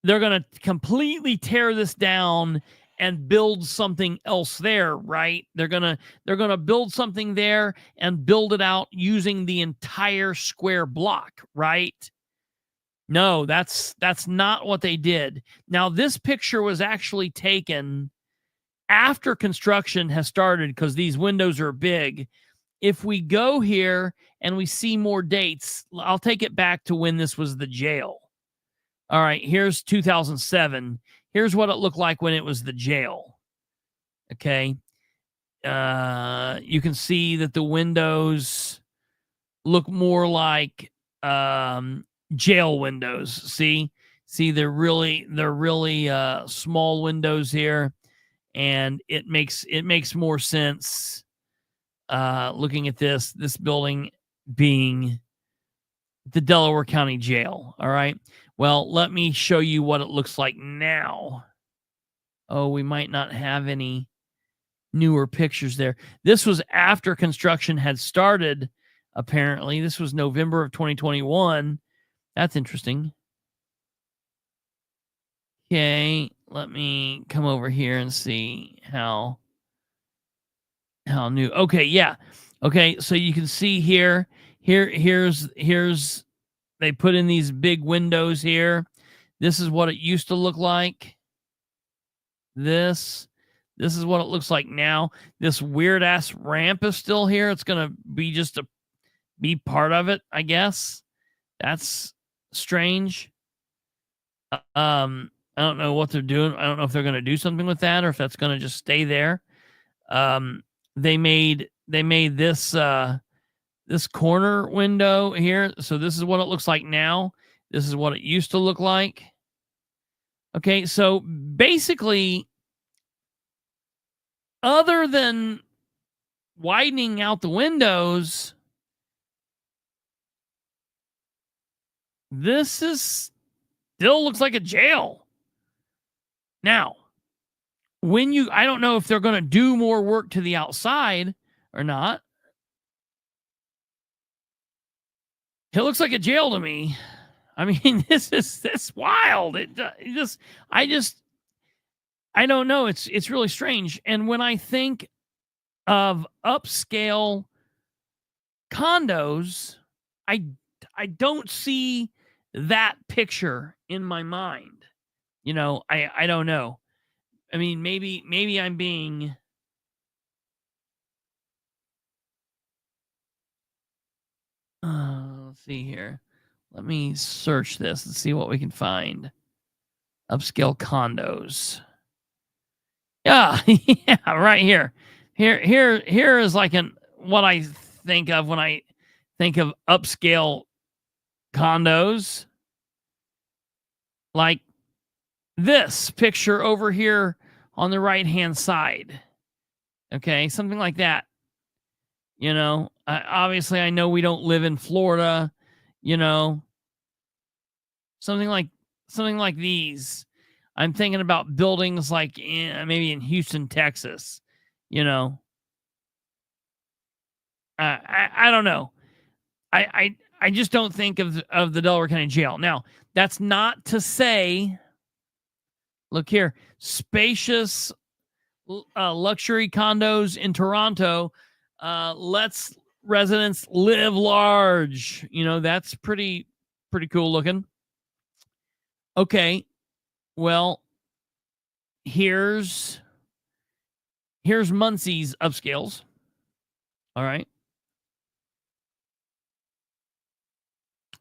they're going to completely tear this down and build something else there, right? They're going to build something there and build it out using the entire square block, right? No, that's not what they did. Now, this picture was actually taken after construction has started because these windows are big. If we go here and we see more dates, I'll take it back to when this was the jail. All right, here's 2007. Here's what it looked like when it was the jail. Okay. You can see that the windows look more like jail windows. See, they're really small windows here, and it makes more sense looking at this building being the Delaware County Jail. All right. Well, let me show you what it looks like now. Oh, we might not have any newer pictures there. This was after construction had started, apparently. This was November of 2021. That's interesting. Okay, let me come over here and see how new. Okay, yeah. Okay, so you can see here's they put in these big windows here. This is what it used to look like. This is what it looks like now. This weird ass ramp is still here. It's going to be be part of it, I guess. That's strange. I don't know what they're doing. I don't know if they're going to do something with that or if that's going to just stay there. They made this this corner window here. So this is what it looks like now. This is what it used to look like. Okay, so basically, other than widening out the windows, this still looks like a jail. Now, I don't know if they're going to do more work to the outside or not. It looks like a jail to me. I mean, this wild. I don't know. It's really strange. And when I think of upscale condos, I don't see that picture in my mind. I don't know. I mean, maybe I'm being let's see here. Let me search this and see what we can find. Upscale condos. Yeah, yeah, right here. Here is like what I think of when I think of upscale condos. Like this picture over here on the right-hand side. Okay, something like that. Obviously I know we don't live in Florida, something like these. I'm thinking about buildings like maybe in Houston, Texas, I don't know. I just don't think of the Delaware County Jail. Now, that's not to say, look here, spacious luxury condos in Toronto lets residents live large. That's pretty cool looking. Okay, well, here's Muncie's upscales. All right.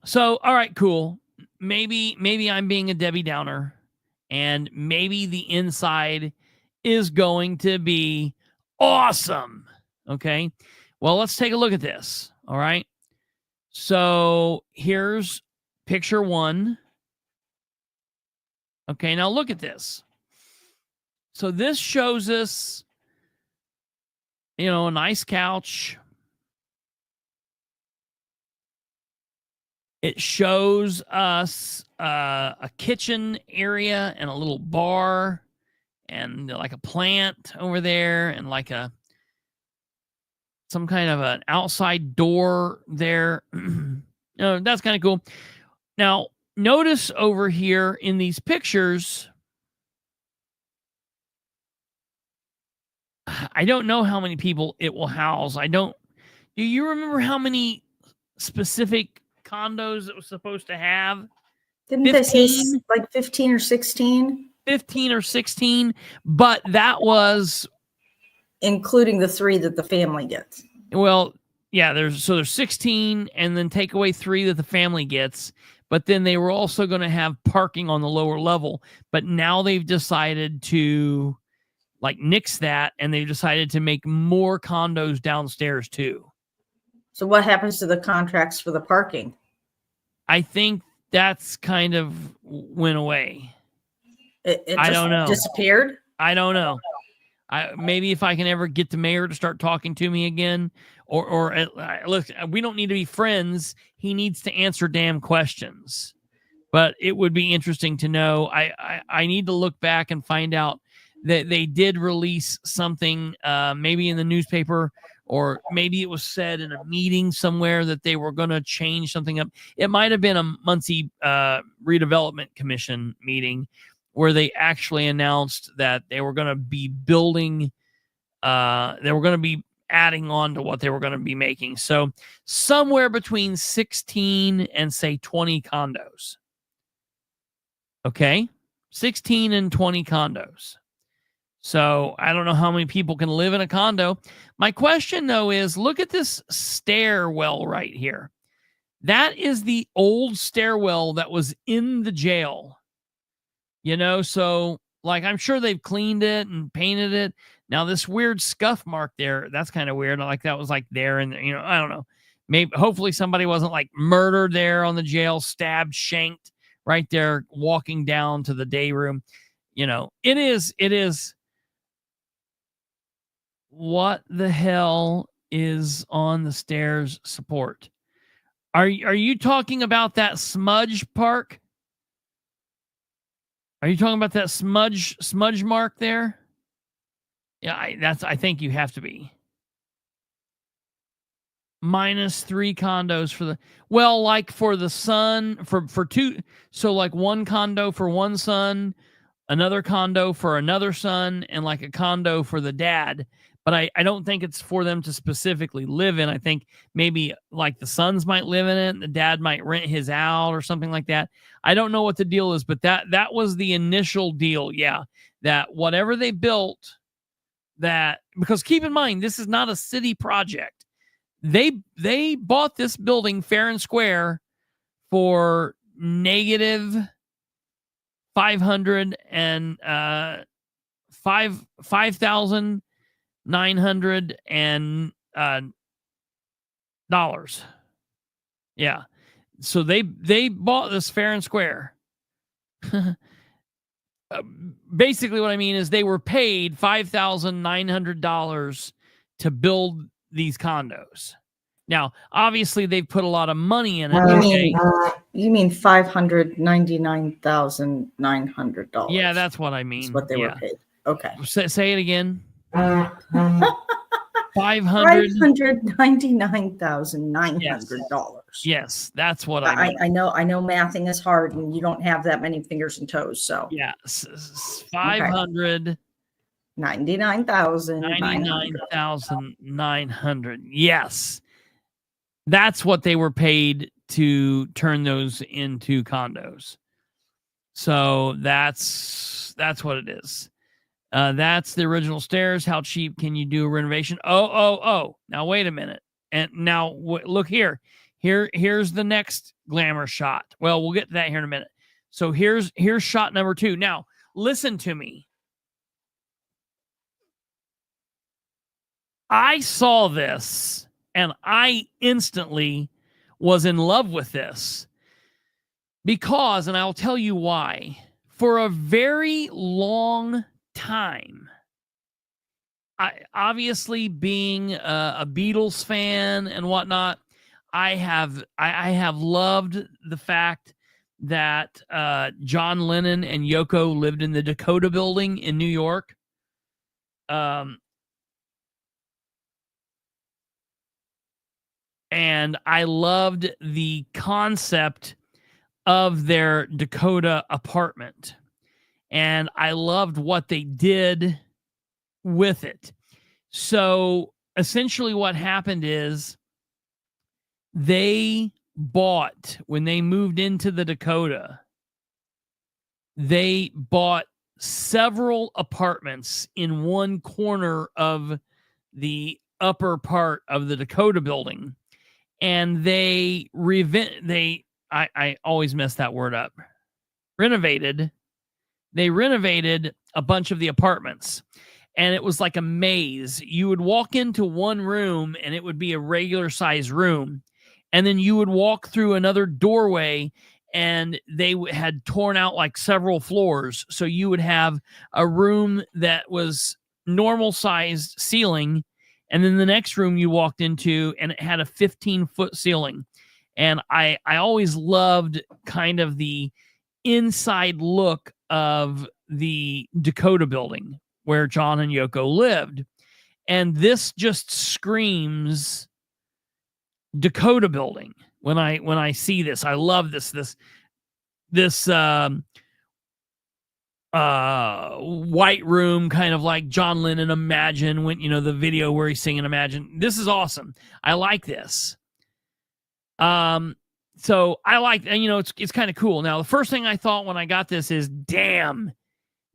So, all right, cool. Maybe I'm being a Debbie Downer, and maybe the inside is going to be awesome. Okay. Well, let's take a look at this. All right. So here's picture 1. Okay. Now look at this. So this shows us, a nice couch. It shows us a kitchen area and a little bar and like a plant over there and like some kind of an outside door there. That's kind of cool. Now, notice over here in these pictures, I don't know how many people it will house. Do you remember how many specific condos it was supposed to have? Didn't they say like 15 or 16? 15 or 16, but that was including the 3 that the family gets. Well, yeah, there's 16 and then take away 3 that the family gets, but then they were also going to have parking on the lower level, but now they've decided to like nix that, and they've decided to make more condos downstairs too. So what happens to the contracts for the parking? I think that's kind of went away. It just don't know. Disappeared? I don't know. Maybe if I can ever get the mayor to start talking to me again, or look, we don't need to be friends. He needs to answer damn questions. But it would be interesting to know. I need to look back and find out that they did release something, maybe in the newspaper, or maybe it was said in a meeting somewhere that they were going to change something up. It might have been a Muncie Redevelopment Commission meeting where they actually announced that they were going to be building, they were going to be adding on to what they were going to be making. So somewhere between 16 and say 20 condos. Okay. 16 and 20 condos. So I don't know how many people can live in a condo. My question though is, look at this stairwell right here. That is the old stairwell that was in the jail. So like I'm sure they've cleaned it and painted it. Now this weird scuff mark there, that's kind of weird. Like that was like there, and I don't know. Maybe hopefully somebody wasn't like murdered there on the jail, stabbed, shanked right there, walking down to the day room. It is. What the hell is on the stairs support? Are you talking about that smudge park? Are you talking about that smudge mark there? Yeah, I think you have to be. -3 condos for the, well, like for the son, for 2, so like one condo for one son, another condo for another son, and like a condo for the dad. But I don't think it's for them to specifically live in. I think maybe like the sons might live in it and the dad might rent his out or something like that. I don't know what the deal is, but that was the initial deal. Yeah. That whatever they built, that, because keep in mind, this is not a city project. They bought this building fair and square for negative 500 and $5,900 dollars. Yeah. So they bought this fair and square. Basically what I mean is they were paid $5,900 to build these condos. Now, obviously they've put a lot of money in it. You mean $599,900? Yeah, that's what I mean. That's what they were paid. Okay. Say it again. $599,900. Yes, that's what I mean. I know mathing is hard, and you don't have that many fingers and toes. So yeah, 599,900. Yes, that's what they were paid to turn those into condos. So that's what it is. That's the original stairs. How cheap can you do a renovation? Oh. Now, wait a minute. And now look here. Here's the next glamour shot. Well, we'll get to that here in a minute. So here's shot number 2. Now, listen to me. I saw this and I instantly was in love with this because, and I'll tell you why, for a very long time, I obviously being a Beatles fan and whatnot, I have loved the fact that John Lennon and Yoko lived in the Dakota Building in New York. And I loved the concept of their Dakota apartment. And I loved what they did with it. So essentially what happened is they bought, when they moved into the Dakota, they bought several apartments in one corner of the upper part of the Dakota Building. And I always mess that word up. They renovated a bunch of the apartments, and it was like a maze. You would walk into one room and it would be a regular size room. And then you would walk through another doorway and they had torn out like several floors. So you would have a room that was normal sized ceiling. And then the next room you walked into and it had a 15-foot ceiling. And I always loved kind of the inside look of the Dakota Building where John and Yoko lived. And this just screams Dakota Building. When I see this, I love this white room, kind of like John Lennon Imagine, when, you know, the video where he's singing Imagine. This is awesome. I like this. So I like, and you know, it's kind of cool. Now, the first thing I thought when I got this is, damn,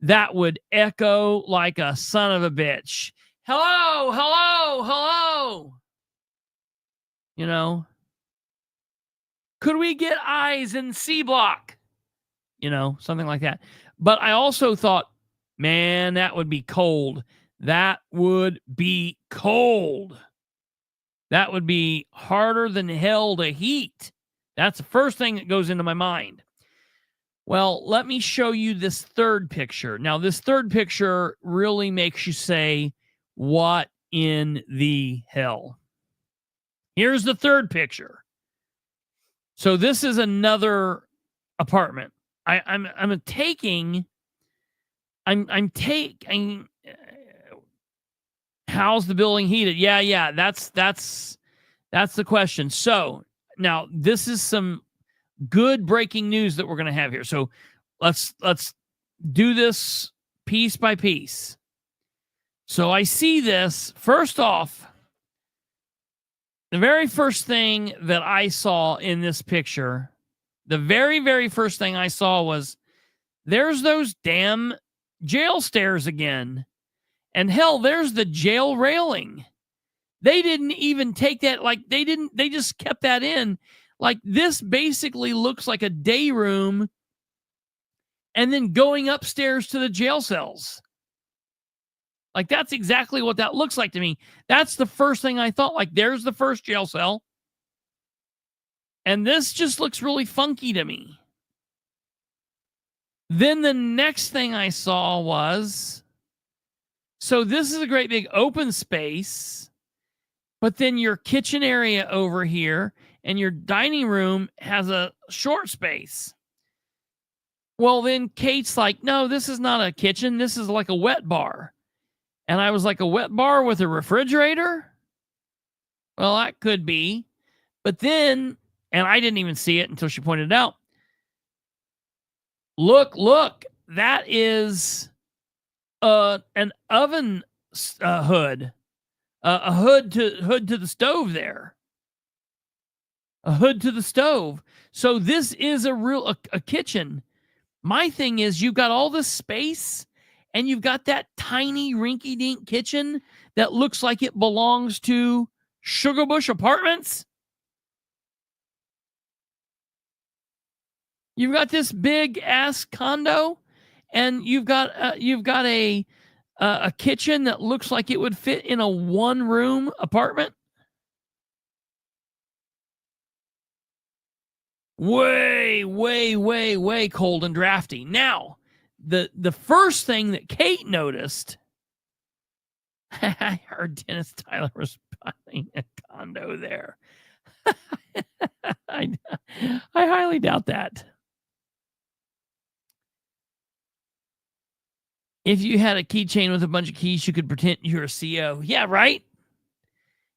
that would echo like a son of a bitch. Hello, hello, hello. You know, could we get eyes in C block? You know, something like that. But I also thought, man, that would be cold. That would be cold. That would be harder than hell to heat. That's the first thing that goes into my mind. Well, let me show you this third picture. Now, this third picture really makes you say, what in the hell? Here's the third picture. So this is another apartment. I'm taking. How's the building heated? Yeah. That's the question. So now this is some good breaking news that we're going to have here. So let's do this piece by piece. So I see this. First off, the very first thing that I saw in this picture, the very, very first thing I saw was, there's those damn jail stairs again. And hell, there's the jail railing. They didn't even take that, they just kept that in. Like, this basically looks like a day room and then going upstairs to the jail cells. Like, that's exactly what that looks like to me. That's the first thing I thought. Like, there's the first jail cell. And this just looks really funky to me. Then the next thing I saw was, so this is a great big open space, but then your kitchen area over here and your dining room has a short space. Well, then Kate's like, no, this is not a kitchen. This is like a wet bar. And I was like, a wet bar with a refrigerator? Well, that could be. But then, and I didn't even see it until she pointed it out. Look, that is an oven hood. A hood to the stove there. A hood to the stove. So this is a kitchen. My thing is, you've got all this space and you've got that tiny rinky-dink kitchen that looks like it belongs to Sugar Bush Apartments. You've got this big ass condo, and you've got a kitchen that looks like it would fit in a 1-room apartment. Way, way, way, way cold and drafty. Now, the first thing that Kate noticed, I heard Dennis Tyler was buying a condo there. I highly doubt that. If you had a keychain with a bunch of keys, you could pretend you're a CEO. Yeah, right?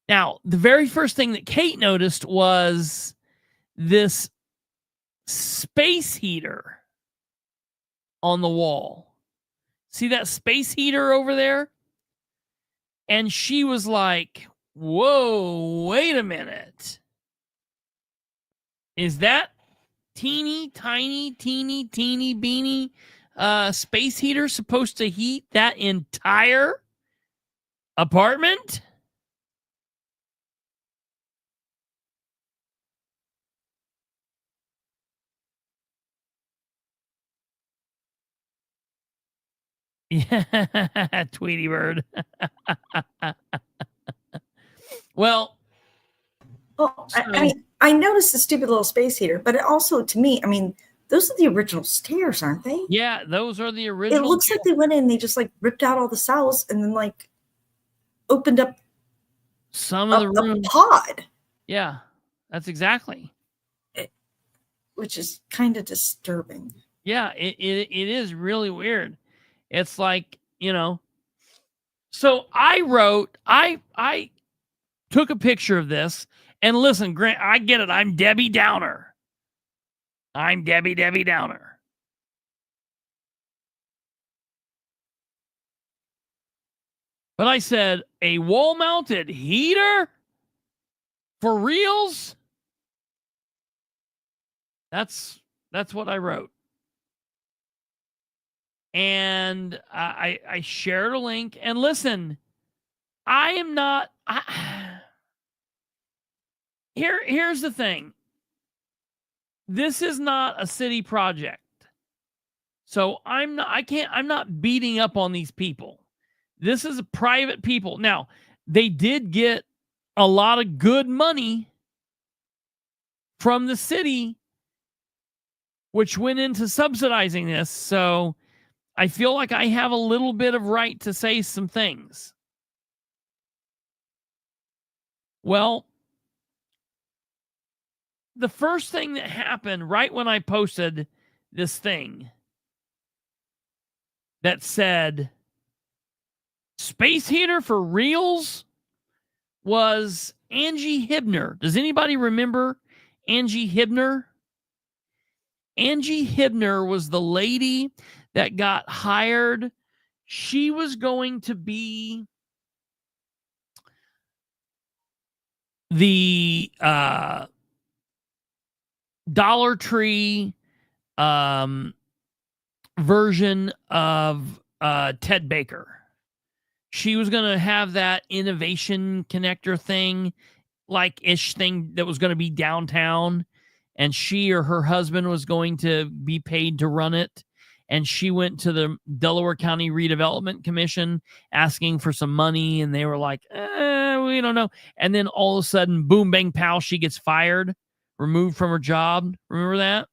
Now, the very first thing that Kate noticed was this space heater on the wall. See that space heater over there? And she was like, whoa, wait a minute. Is that teeny, tiny, beany space heater supposed to heat that entire apartment? Yeah, Tweety Bird. Well, I noticed the stupid little space heater, but it also, to me, I mean, those are the original stairs, aren't they? Yeah, those are the original. It looks like they went in and they just like ripped out all the cells and then like opened up some of the room pod. Yeah, that's exactly. Which is kind of disturbing. Yeah, it is really weird. It's like, you know. So I took a picture of this, and listen, Grant, I get it. I'm Debbie Downer. I'm Debbie Downer. But I said, a wall-mounted heater? For reals? That's what I wrote. And I shared a link. And listen, I am not... Here's the thing. This is not a city project. So I'm not beating up on these people. This is private people. Now, they did get a lot of good money from the city, which went into subsidizing this. So I feel like I have a little bit of right to say some things. Well, the first thing that happened right when I posted this thing that said space heater for reals was Angie Hibner. Does anybody remember Angie Hibner? Angie Hibner was the lady that got hired. She was going to be the Dollar Tree version of Ted Baker. She was going to have that innovation connector thing, like ish thing that was going to be downtown. And she or her husband was going to be paid to run it. And she went to the Delaware County Redevelopment Commission asking for some money. And they were like, we don't know. And then all of a sudden, boom, bang, pow, she gets fired, removed from her job. Remember that?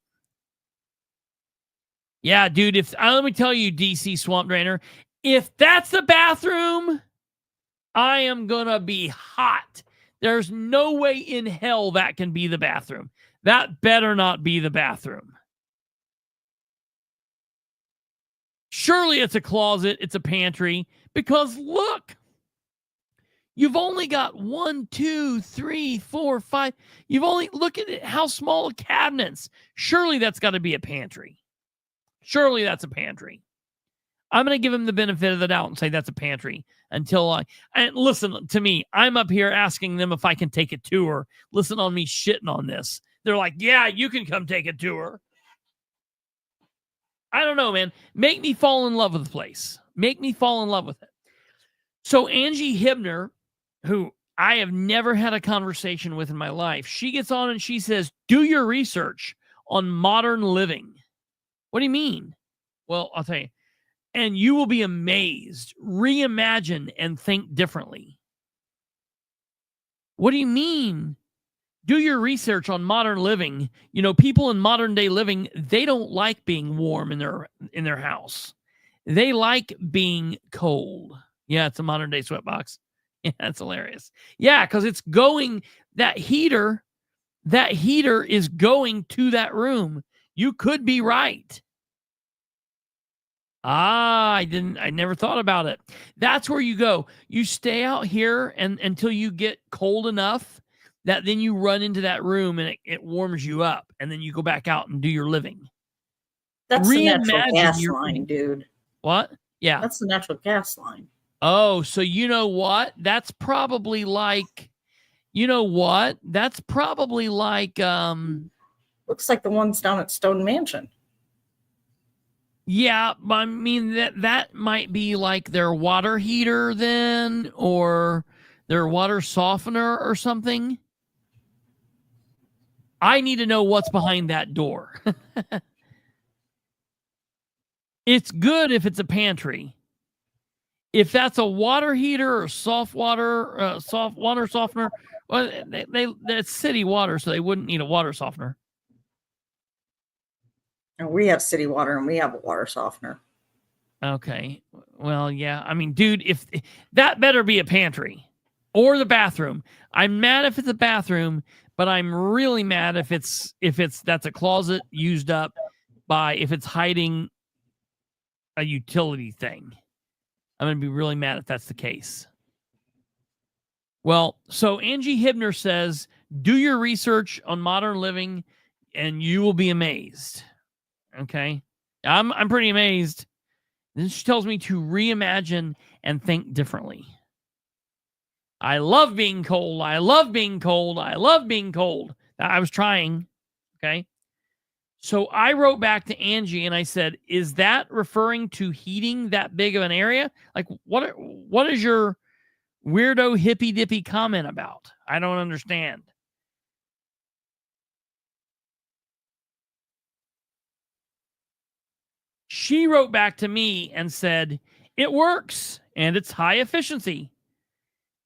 Yeah, dude, let me tell you, DC Swamp Drainer, if that's the bathroom, I am going to be hot. There's no way in hell that can be the bathroom. That better not be the bathroom. Surely it's a closet, it's a pantry, because look, you've only got 1, 2, 3, 4, 5. You've only, look at it, how small a cabinets. Surely that's got to be a pantry. Surely that's a pantry. I'm going to give him the benefit of the doubt and say that's a pantry and listen to me. I'm up here asking them if I can take a tour. Listen on me shitting on this. They're like, yeah, you can come take a tour. I don't know, man. Make me fall in love with the place. Make me fall in love with it. So Angie Hibner, who I have never had a conversation with in my life, she gets on and she says, do your research on modern living. What do you mean? Well, I'll tell you. And you will be amazed. Reimagine and think differently. What do you mean? Do your research on modern living. You know, people in modern day living, they don't like being warm in their house. They like being cold. Yeah, it's a modern day sweatbox. Yeah, that's hilarious. Yeah, because it's going, that heater is going to that room. You could be right. I never thought about it. That's where you go. You stay out here and until you get cold enough that then you run into that room and it warms you up, and then you go back out and do your living. That's the natural gas line, dude. What? Yeah. That's the natural gas line. Oh, so you know what? That's probably like, looks like the ones down at Stone Mansion. Yeah, I mean, that might be like their water heater then, or their water softener or something. I need to know what's behind that door. It's good if it's a pantry. If that's a water heater or soft water softener, well, it's city water, so they wouldn't need a water softener. And we have city water and we have a water softener. Okay. Well, yeah. I mean, dude, if that better be a pantry or the bathroom. I'm mad if it's a bathroom, but I'm really mad if that's a closet used up by, if it's hiding a utility thing. I'm going to be really mad if that's the case. Well, so Angie Hibner says, do your research on modern living and you will be amazed. Okay. I'm pretty amazed. Then she tells me to reimagine and think differently. I love being cold. I love being cold. I love being cold. I was trying. Okay. So I wrote back to Angie and I said, is that referring to heating that big of an area? Like, what is your weirdo hippy dippy comment about? I don't understand. She wrote back to me and said, it works and it's high efficiency.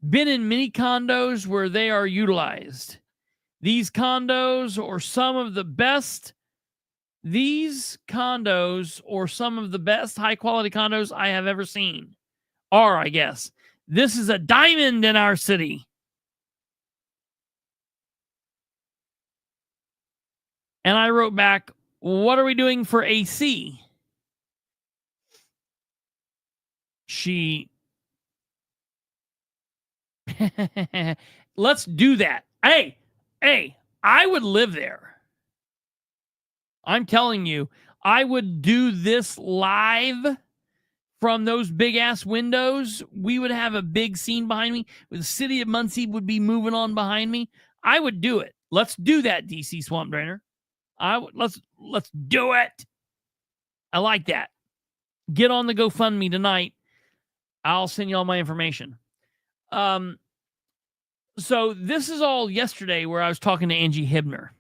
Been in many condos where they are utilized. These condos or some of the best high quality condos I have ever seen are, I guess. This is a diamond in our city. And I wrote back, what are we doing for AC? Let's do that. Hey, I would live there. I'm telling you, I would do this live from those big ass windows. We would have a big scene behind me. The city of Muncie would be moving on behind me. I would do it. Let's do that, DC Swamp Drainer. Let's do it. I like that. Get on the GoFundMe tonight. I'll send you all my information. So this is all yesterday where I was talking to Angie Hibner.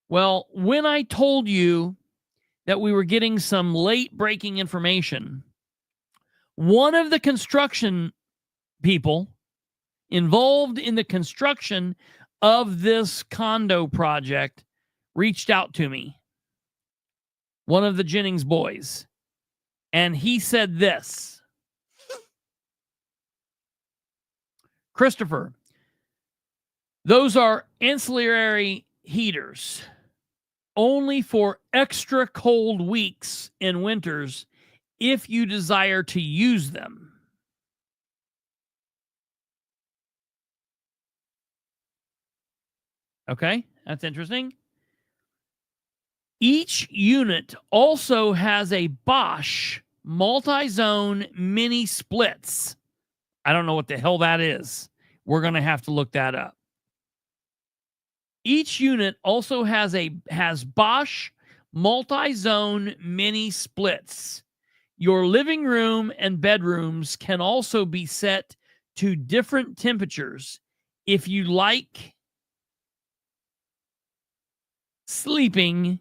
Well, when I told you that we were getting some late breaking information, one of the construction people involved in the construction of this condo project reached out to me. One of the Jennings boys. And he said this: Kristopher, those are ancillary heaters only for extra cold weeks in winters if you desire to use them. Okay, that's interesting. Each unit also has a Bosch multi-zone mini splits. I don't know what the hell that is. We're going to have to look that up. Each unit also has Bosch multi-zone mini splits. Your living room and bedrooms can also be set to different temperatures if you like. sleeping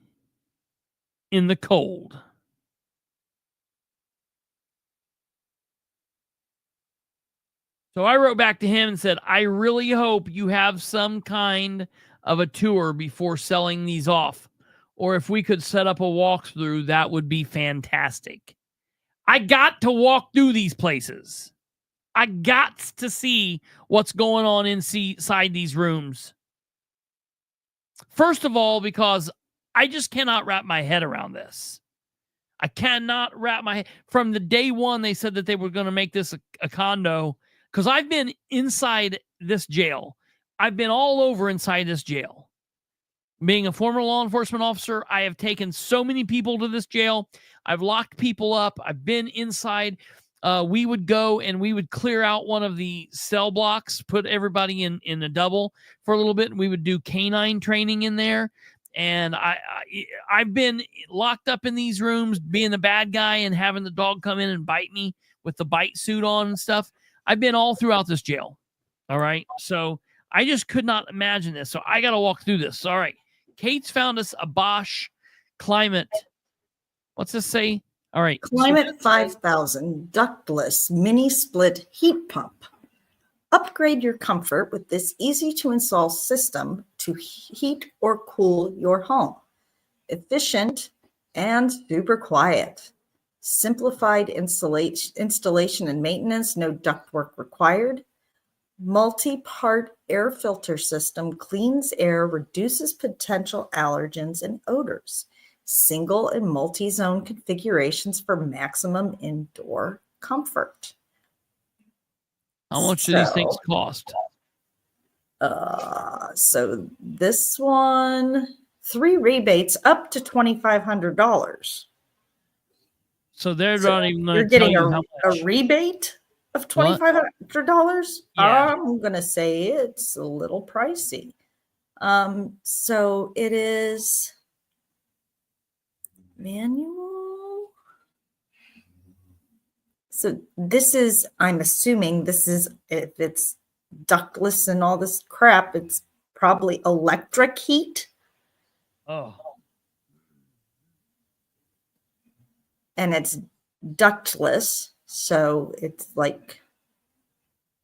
in the cold. So I wrote back to him and said, I really hope you have some kind of a tour before selling these off. Or if we could set up a walkthrough, that would be fantastic. I got to walk through these places. I got to see what's going on inside these rooms. First of all, because I just cannot wrap my head around this. I cannot wrap my head. From the day one, they said that they were going to make this a condo. Because I've been inside this jail. I've been all over inside this jail. Being a former law enforcement officer, I have taken so many people to this jail. I've locked people up. I've been inside. We would go and we would clear out one of the cell blocks, put everybody in a double for a little bit. And we would do canine training in there. And I've been locked up in these rooms, being the bad guy and having the dog come in and bite me with the bite suit on and stuff. I've been all throughout this jail. All right. So I just could not imagine this. So I got to walk through this. All right. Kate's found us a Bosch Climate. What's this say? All right. Climate 5000 ductless mini split heat pump. Upgrade your comfort with this easy to install system to heat or cool your home. Efficient and super quiet. Simplified installation and maintenance, no ductwork required. Multi-part air filter system cleans air, reduces potential allergens and odors. Single and multi-zone configurations for maximum indoor comfort. How much do these things cost? So this one, 3 rebates up to $2,500. So they're not even going you're to tell getting you how much. a rebate of $2,500. Yeah. I'm going to say it's a little pricey. So it is manual. So this is, I'm assuming this is, if it's ductless and all this crap, it's probably electric heat. Oh. And it's ductless, so it's like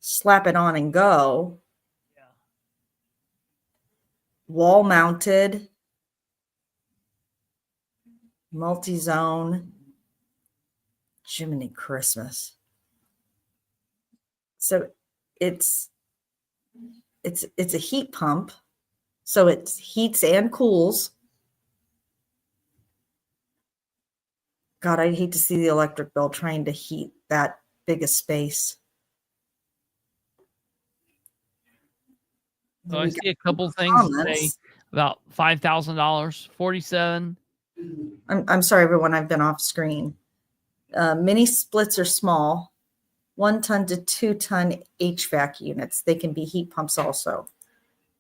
slap it on and go. Yeah. Wall mounted, multi-zone. Jiminy Christmas. So it's a heat pump, so it heats and cools. God, I'd hate to see the electric bill trying to heat that big a space. So I see a couple things today about $5,000, 47. I'm sorry, everyone. I've been off screen. Mini splits are small, 1 ton to 2 ton HVAC units. They can be heat pumps also.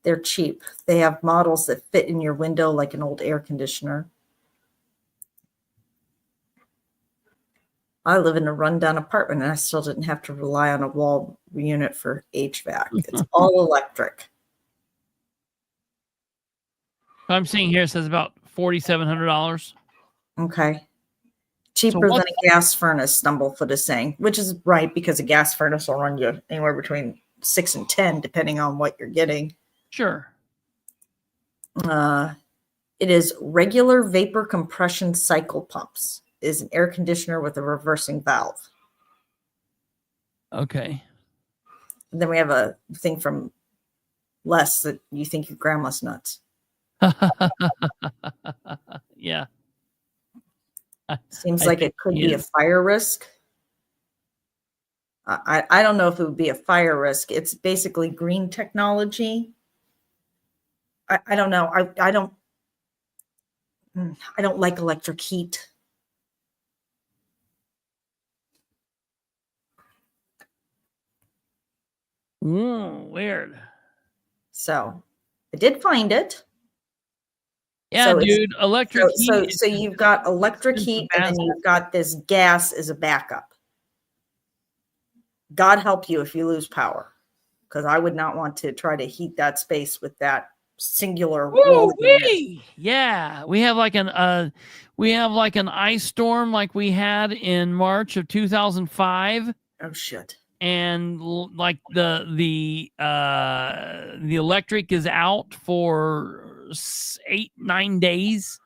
They're cheap. They have models that fit in your window like an old air conditioner. I live in a rundown apartment and I still didn't have to rely on a wall unit for HVAC. It's all electric. I'm seeing here it says about $4,700. Okay. Cheaper than a gas furnace, Stumblefoot is saying, which is right because a gas furnace will run you anywhere between 6 and 10, depending on what you're getting. Sure. It is regular vapor compression cycle pumps. It is an air conditioner with a reversing valve. Okay. And then we have a thing from Les that you think your grandma's nuts. Yeah. Seems like it could be a fire risk. I don't know if it would be a fire risk. It's basically green technology. I don't know. I don't like electric heat. Weird. So I did find it. Yeah, so dude, electric heat. So you've got electric heat and then you've got this gas as a backup. God help you if you lose power, because I would not want to try to heat that space with that singular wall unit. Yeah, we have like an ice storm like we had in March of 2005. Oh shit. And like the electric is out for 8-9 days,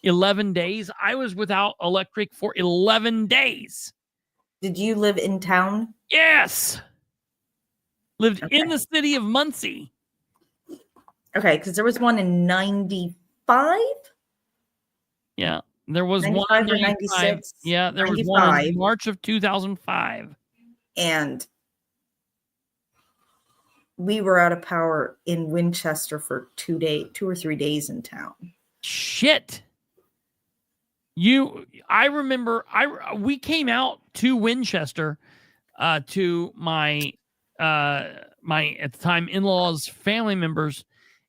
11 days. I was without electric for 11 days. Did you live in town? Yes. Lived in the city of Muncie. Okay, because there was one in 95. Yeah, there was 95 one in or 96. Yeah, there 95. was one in March of 2005. And we were out of power in Winchester for 2 or 3 days in town. Shit. I remember we came out to Winchester to my at the time in-laws family members,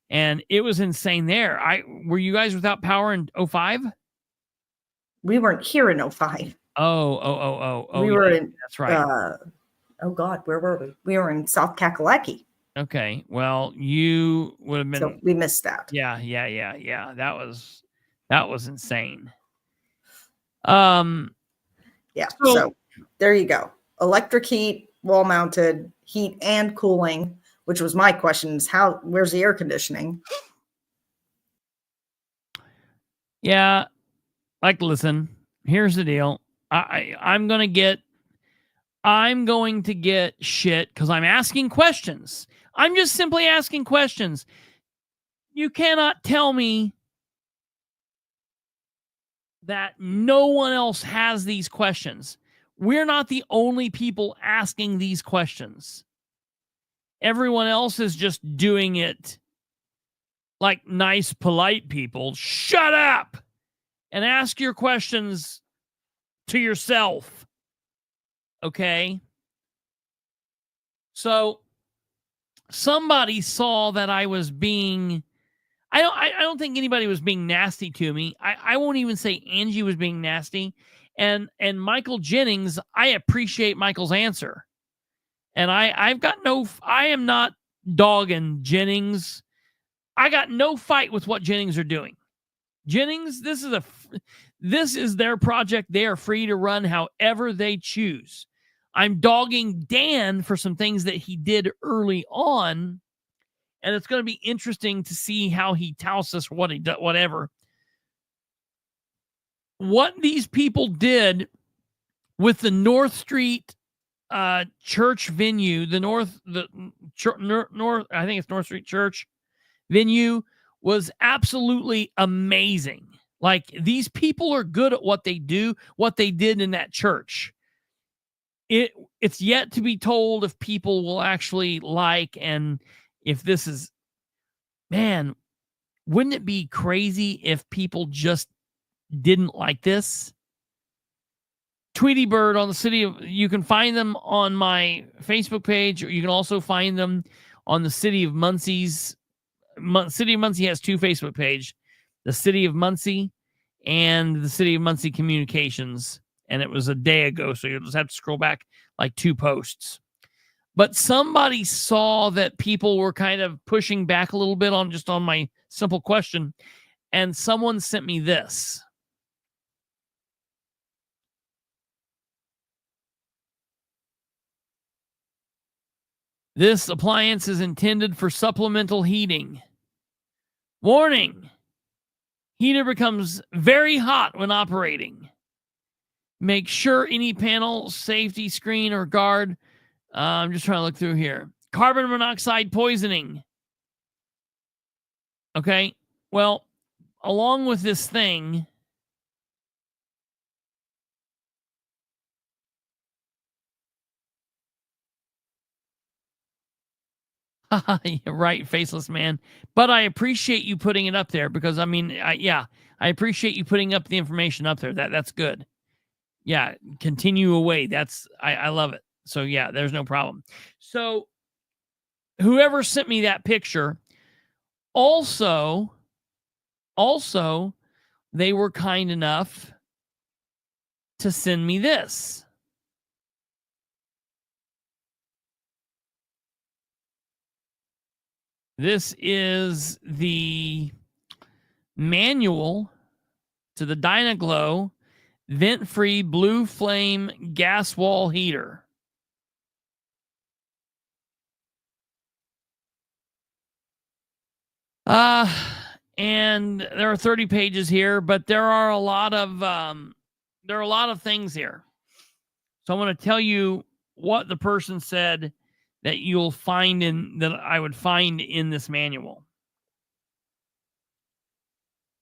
and it was insane there. Were you guys without power in 05? We weren't here in 05. Oh, we were in, that's right. Oh God, where were we? We were in South Kakalaki. Okay, well, you would have been. So we missed that. Yeah. That was insane. Yeah. So there you go. Electric heat, wall mounted heat and cooling, which was my question: is where's the air conditioning? Yeah. Like, listen. Here's the deal. I'm going to get shit because I'm asking questions. I'm just simply asking questions. You cannot tell me that no one else has these questions. We're not the only people asking these questions. Everyone else is just doing it like nice, polite people. Shut up and ask your questions to yourself. Okay? So somebody saw that I was being... I don't think anybody was being nasty to me. I won't even say Angie was being nasty. And Michael Jennings, I appreciate Michael's answer. And I am not dogging Jennings. I got no fight with what Jennings are doing. Jennings, this is their project. They are free to run however they choose. I'm dogging Dan for some things that he did early on. And it's going to be interesting to see how he touts us, what he does, whatever. What these people did with the North Street church venue, I think it's North Street Church venue, was absolutely amazing. Like, these people are good at what they do, what they did in that church. It's yet to be told if people will actually like, and if this is, man, wouldn't it be crazy if people just didn't like this? Tweety Bird on the city of, you can find them on my Facebook page, or you can also find them on the city of Muncie's. City of Muncie has two Facebook pages, the city of Muncie and the city of Muncie Communications. And it was a day ago, so you'll just have to scroll back like 2 posts. But somebody saw that people were kind of pushing back a little bit on my simple question. And someone sent me this. This appliance is intended for supplemental heating. Warning. Heater becomes very hot when operating. Make sure any panel, safety screen, or guard. I'm just trying to look through here. Carbon monoxide poisoning. Okay. Well, along with this thing, right, faceless man. But I appreciate you putting it up there because, I mean, I appreciate you putting up the information up there. That's good. Yeah, continue away. I love it. So, yeah, there's no problem. So, whoever sent me that picture, also, they were kind enough to send me this. This is the manual to the Dynaglow vent-free blue flame gas wall heater. And there are 30 pages here, but there are a lot of things here. So I want to tell you what the person said that you'll find that I would find in this manual.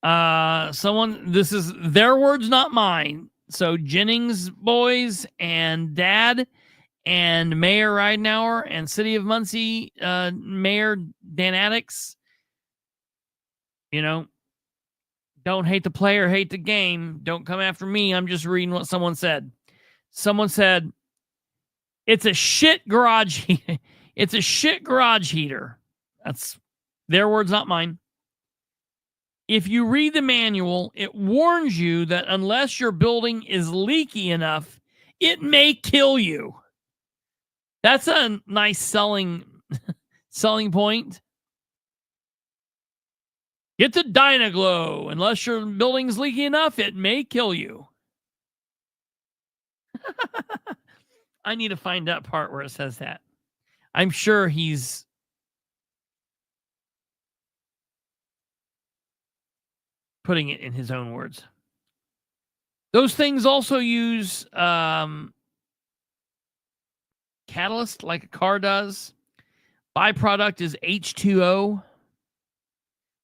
This is their words, not mine. So Jennings boys and Dad and Mayor Ridenour and City of Muncie Mayor Dan Ridenour, you know, don't hate the player, hate the game. Don't come after me. I'm just reading what someone said. Someone said, it's a shit garage heater. It's a shit garage heater. That's their words, not mine. If you read the manual, it warns you that unless your building is leaky enough, it may kill you. That's a nice selling point. Get the Dynaglow. Unless your building's leaky enough, it may kill you. I need to find that part where it says that. I'm sure he's putting it in his own words. Those things also use catalyst like a car does. Byproduct is H2O.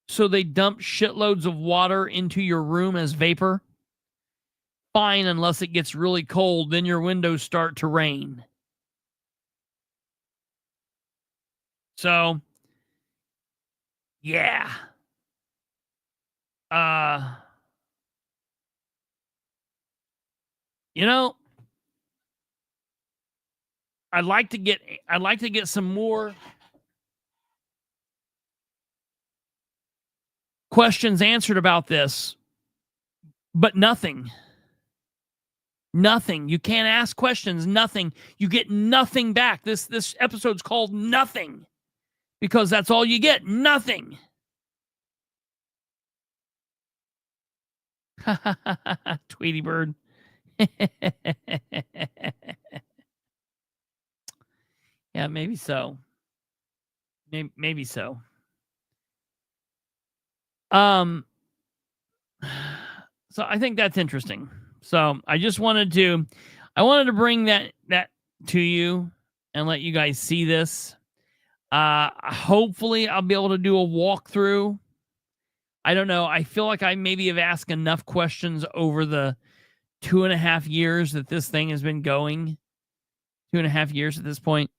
So they dump shitloads of water into your room as vapor. Fine, unless it gets really cold, then your windows start to rain. So, yeah. You know, I'd like to get some more questions answered about this, but nothing. Nothing. You can't ask questions. Nothing. You get nothing back. This episode's called Nothing because that's all you get. Nothing. Tweety bird. Yeah, maybe so. Maybe so. So I think that's interesting. So I just wanted to bring that to you and let you guys see this. Hopefully I'll be able to do a walkthrough. I don't know. I feel like I maybe have asked enough questions over the 2.5 years that this thing has been going. 2.5 years at this point.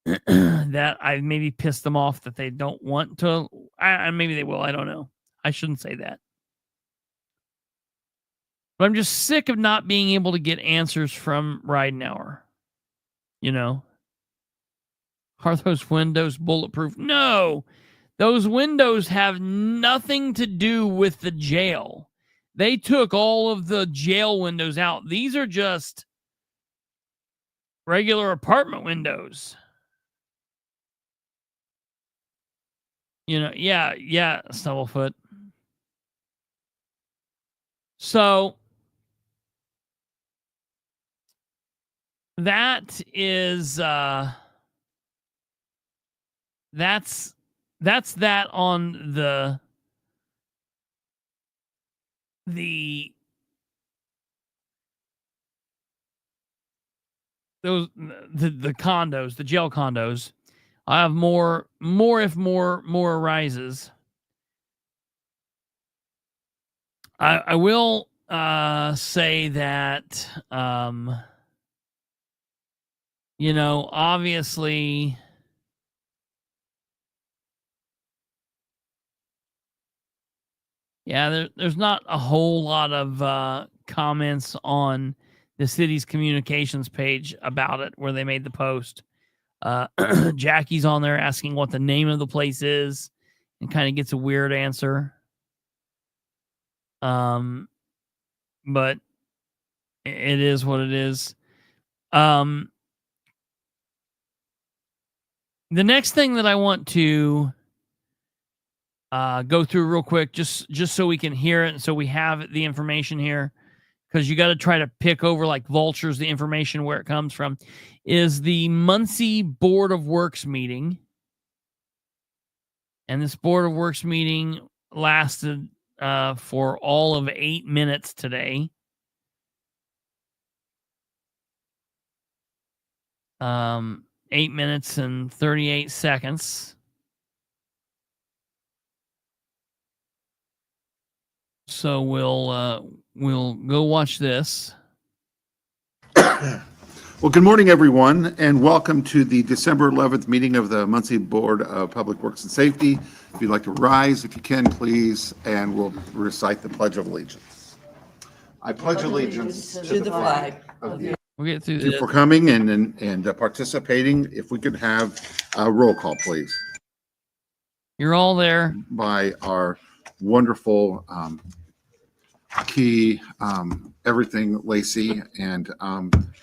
That I maybe pissed them off that they don't want to. Maybe they will. I don't know. I shouldn't say that. But I'm just sick of not being able to get answers from Ridenour. You know? Are those windows bulletproof? No! Those windows have nothing to do with the jail. They took all of the jail windows out. These are just regular apartment windows. You know, yeah, Stubblefoot. So that is that's that on the condos, the jail condos. I have more if more arises. I will say that you know, obviously yeah, there's not a whole lot of comments on the city's communications page about it where they made the post. Jackie's on there asking what the name of the place is and kind of gets a weird answer. But it is what it is. The next thing that I want to go through real quick, just so we can hear it and so we have the information here, because you got to try to pick over like vultures the information where it comes from, is the Muncie Board of Works meeting. And this Board of Works meeting lasted for all of 8 minutes today. 8 minutes and 38 seconds. So we'll go watch this. Well, good morning, everyone, and welcome to the December 11th meeting of the Muncie Board of Public Works and Safety. If you'd like to rise, if you can, please, and we'll recite the Pledge of Allegiance. I pledge allegiance to the flag of the We'll get through Thank you this. for coming and participating. If we could have a roll call, please, You're all there. by our wonderful key everything Lacey and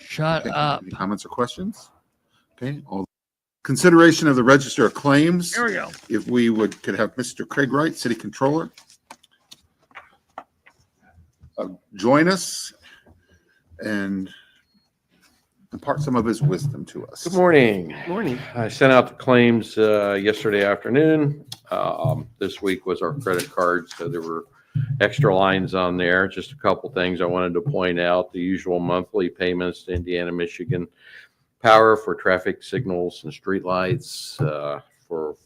Shut up. any comments or questions? Okay. Consideration of the Register of Claims. Here we go. If we could have Mr. Craig Wright, City Controller, join us and impart some of his wisdom to us. Good morning. Morning. I sent out the claims yesterday afternoon. This week was our credit card, so there were extra lines on there. Just a couple things I wanted to point out. The usual monthly payments to Indiana, Michigan Power for traffic signals and streetlights for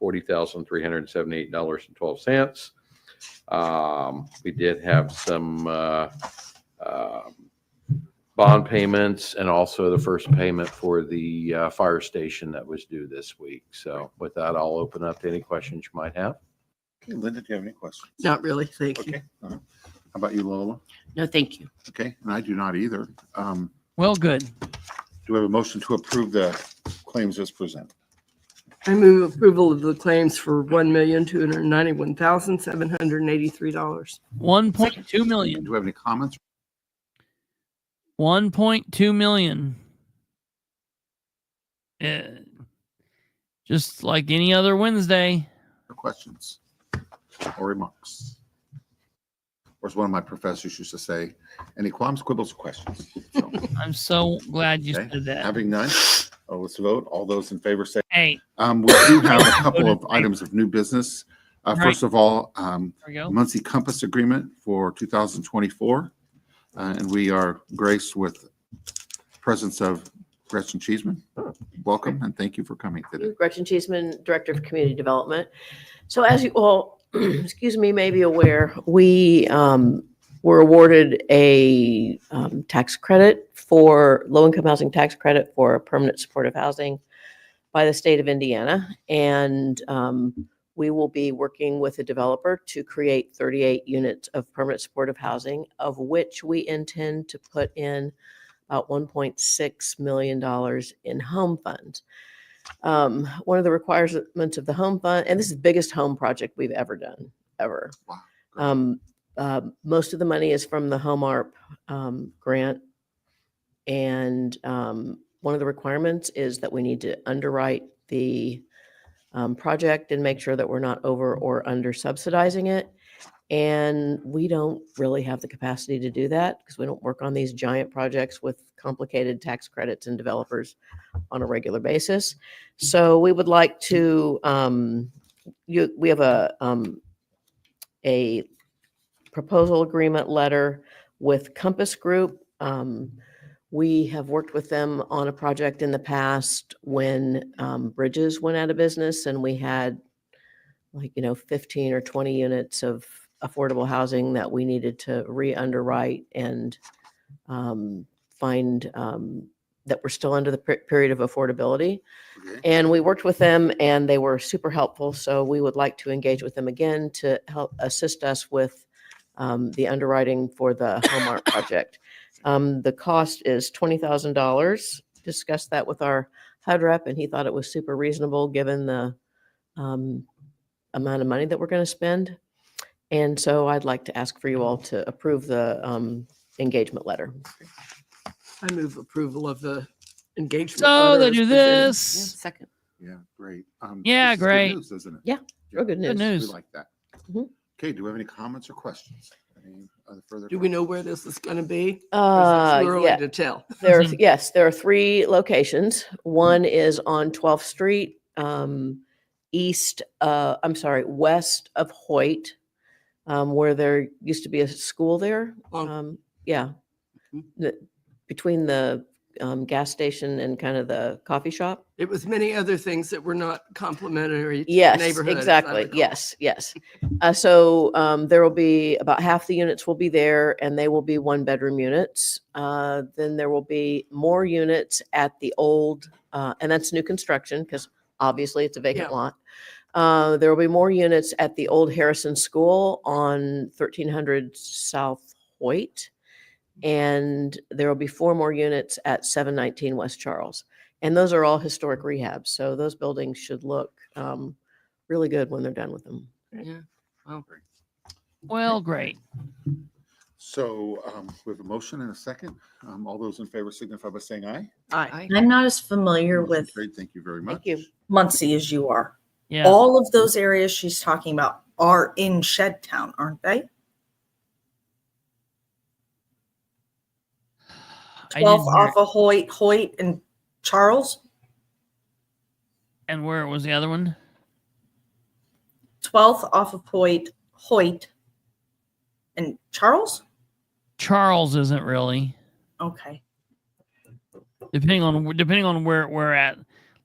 $40,378.12. We did have some bond payments and also the first payment for the fire station that was due this week. So with that, I'll open up to any questions you might have. Okay, Linda, do you have any questions? Not really, thank you. Okay. How about you, Lola? No, thank you. Okay, and I do not either. Well, good. Do we have a motion to approve the claims as presented? I move approval of the claims for $1,291,783. 1.2 million. Do we have any comments 1.2 million. Just like any other Wednesday. or questions or remarks? Or as one of my professors used to say, any qualms, quibbles, or questions? So, I'm so glad you okay, said that. having none, let's vote. All those in favor say. Hey, We do have a couple of items of new business. First of all, there we go. Muncie Compass Agreement for 2024. And we are graced with presence of Gretchen Cheeseman. Welcome and thank you for coming today. Gretchen Cheeseman, Director of Community Development. So as you all, excuse me, may be aware, we were awarded a tax credit for low-income housing tax credit for permanent supportive housing by the state of Indiana. And we will be working with a developer to create 38 units of permanent supportive housing, of which we intend to put in about $1.6 million in home funds. One of the requirements of the home fund, and this is the biggest home project we've ever done, ever. Wow. Most of the money is from the Home ARP grant. And one of the requirements is that we need to underwrite the project and make sure that we're not over or under subsidizing it. And we don't really have the capacity to do that because we don't work on these giant projects with complicated tax credits and developers on a regular basis. So we would like to, we have a proposal agreement letter with Compass Group. We have worked with them on a project in the past when Bridges went out of business and we had 15 or 20 units of affordable housing that we needed to re-underwrite and find that we're still under the period of affordability. Okay. And we worked with them and they were super helpful. So we would like to engage with them again to help assist us with the underwriting for the Home ARP project. The cost is $20,000. Discussed that with our HUD rep and he thought it was super reasonable given the amount of money that we're going to spend. And so I'd like to ask for you all to approve the engagement letter. I move approval of the engagement. So letter they as do presented. this. Second. Yeah, great. Yeah, This is good great. news, isn't it? Yeah, real good Good news. news. We like that. Mhm. Okay, do we have any comments or questions? Any other further? Do we know where this is going to be? Or is it too early Yeah. to tell? Mhm. There are 3 locations. One is on 12th Street, west of Hoyt, where there used to be a school there. Oh. Yeah, Mhm. between the gas station and kind of the coffee shop. It was many other things that were not complimentary to the Yes, neighborhood. as I exactly. recall. Yes. So there will be about half the units will be there, and they will be 1-bedroom units. Then there will be more units at the old, and that's new construction because obviously it's a vacant Yeah. lot. There will be more units at the old Harrison School on 1300 South Hoyt. And there will be 4 more units at 719 West Charles. And those are all historic rehabs. So those buildings should look really good when they're done with them. Yeah. Wow. Well, great. So we have a motion and a second. All those in favor signify by saying aye. Aye. I'm not as familiar Motion with carried. Thank you very much. Thank you. Muncie as you are. Yeah. All of those areas she's talking about are in Shedtown, aren't they? I 12th didn't hear off of Hoyt and Charles. And where was the other one? 12th off of Hoyt and Charles. Charles isn't really. Okay. Depending on where we're at.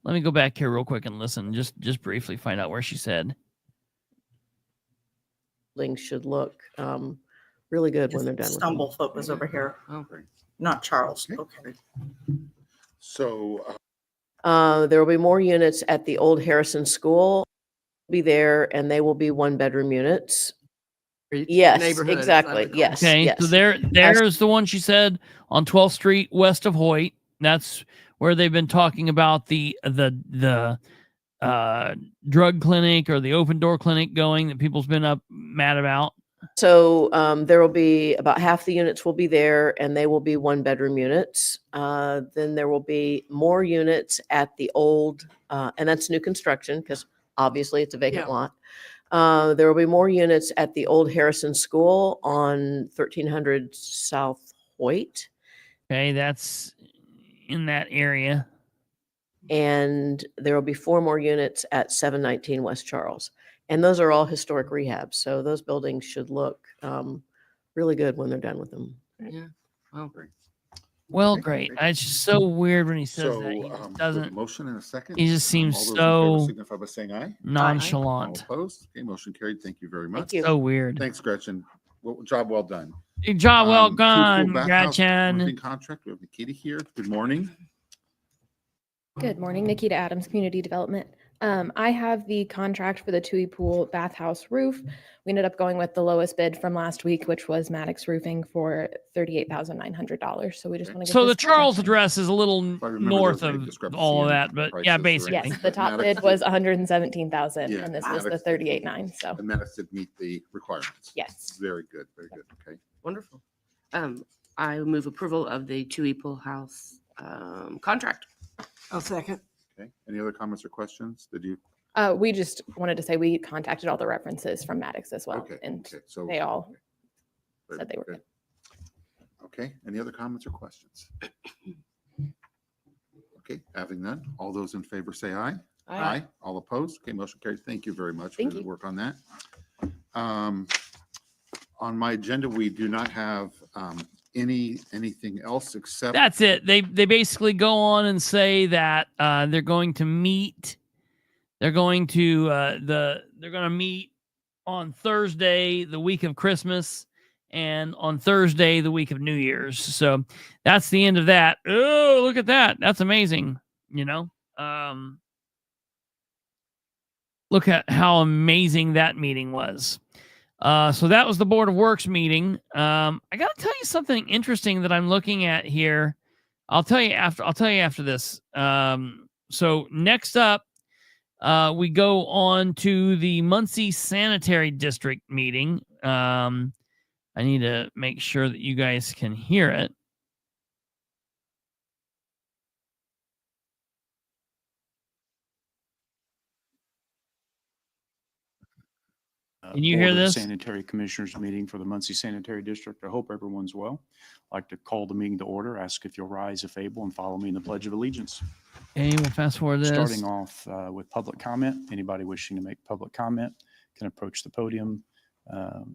Let me go back here real quick and listen. Just briefly find out where she said. Buildings should look really good when they're done with them. Stumblefoot was over here, Oh. Great. not Charles. Okay. Okay. So There will be more units at the old Harrison School. Be there, and they will be 1-bedroom units. Yes, Neighborhood, as I exactly. recall. Yes. Okay, yes. so there's the one she said on 12th Street west of Hoyt. That's where they've been talking about the drug clinic or the open door clinic going that people's been mad about. So there will be about half the units will be there, and they will be 1-bedroom units. Then there will be more units at the old, and that's new construction because obviously it's a vacant Yeah. lot. There will be more units at the old Harrison School on 1300 South Hoyt. Okay, that's in that area. And there will be 4 more units at 719 West Charles. And those are all historic rehabs. So those buildings should look really good when they're done with them. Yeah. Wow. Well, Okay, great. great. It's just so weird when he says so that. He we have a doesn't. motion and a second. He just seems all those in so favor signify by saying aye. All nonchalant. opposed? Okay, motion carried. Thank you very much. Thank you. So weird. Thanks, Gretchen. Job well done. Good job, well Two done, full bathhouse Gretchen. roofing contract. We have Nikita here. Good morning. Good morning, Nikita Adams, Community Development. I have the contract for the Tui Pool bathhouse roof. We ended up going with the lowest bid from last week, which was Maddox Roofing for $38,900. So we just want to get So the this Charles contract address is a little If I remember, north there's a big of discrepancy all of in that, but prices, yeah, right? basically. Yes, the top Maddox bid was did- $117,000, Yeah, and this was the Maddox did. $38,900. So And Maddox did meet the requirements. yes. Very good. Very good. Okay. Wonderful. I move approval of the Tui Pool House contract. I'll second. Okay. Any other comments or questions? Did you? We just wanted to say we contacted all the references from Maddox as well, Okay. and Okay. So they all Good, said they were good. Okay. Any other comments or questions? Okay. Having none, all those in favor say aye. Aye. All opposed? Okay, motion carries. Thank you very much for Thank the you. work on that. On my agenda, we do not have anything else except. That's it. They basically go on and say that they're going to meet. They're going to meet on Thursday, the week of Christmas, and on Thursday, the week of New Year's. So that's the end of that. Oh, look at that. That's amazing. Look at how amazing that meeting was. So that was the Board of Works meeting. I got to tell you something interesting that I'm looking at here. I'll tell you after this. So next up, we go on to the Muncie Sanitary District meeting. I need to make sure that you guys can hear it. Can you hear Board of this? Sanitary Commissioners meeting for the Muncie Sanitary District. I hope everyone's well. I'd like to call the meeting to order, ask if you'll rise if able and follow me in the Pledge of Allegiance. Okay, we'll fast forward this. Starting off with public comment. Anybody wishing to make public comment can approach the podium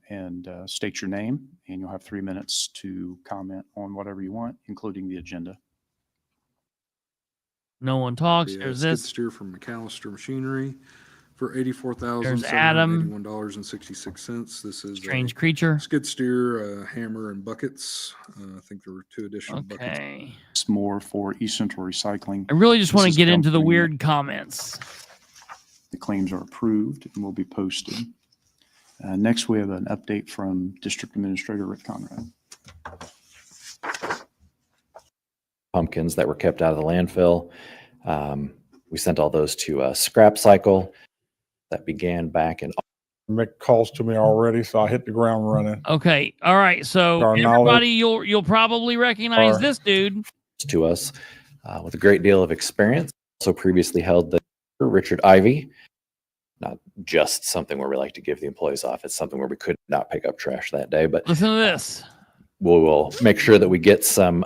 and state your name, and you'll have 3 minutes to comment on whatever you want, including the agenda. No one talks. The There's skid this. steer from McAllister Machinery for There's Adam. $84,781.66. This is Strange creature. skid steer, hammer, and buckets. I think there were 2 additional buckets. Okay. It's more for East Central Recycling. I really just This want to is get into the dumping. weird comments. The claims are approved and will be posted. Next, we have an update from District Administrator Rick Conrad. Pumpkins that were kept out of the landfill. We sent all those to a scrap cycle that began back in. Make calls to me already, so I hit the ground running. Okay. All right. So Our everybody, you'll probably recognize this dude. To us with a great deal of experience. Also previously held the Richard Ivy. Not just something where we like to give the employees off. It's something where we could not pick up trash that day. But Listen to this. we will make sure that we get some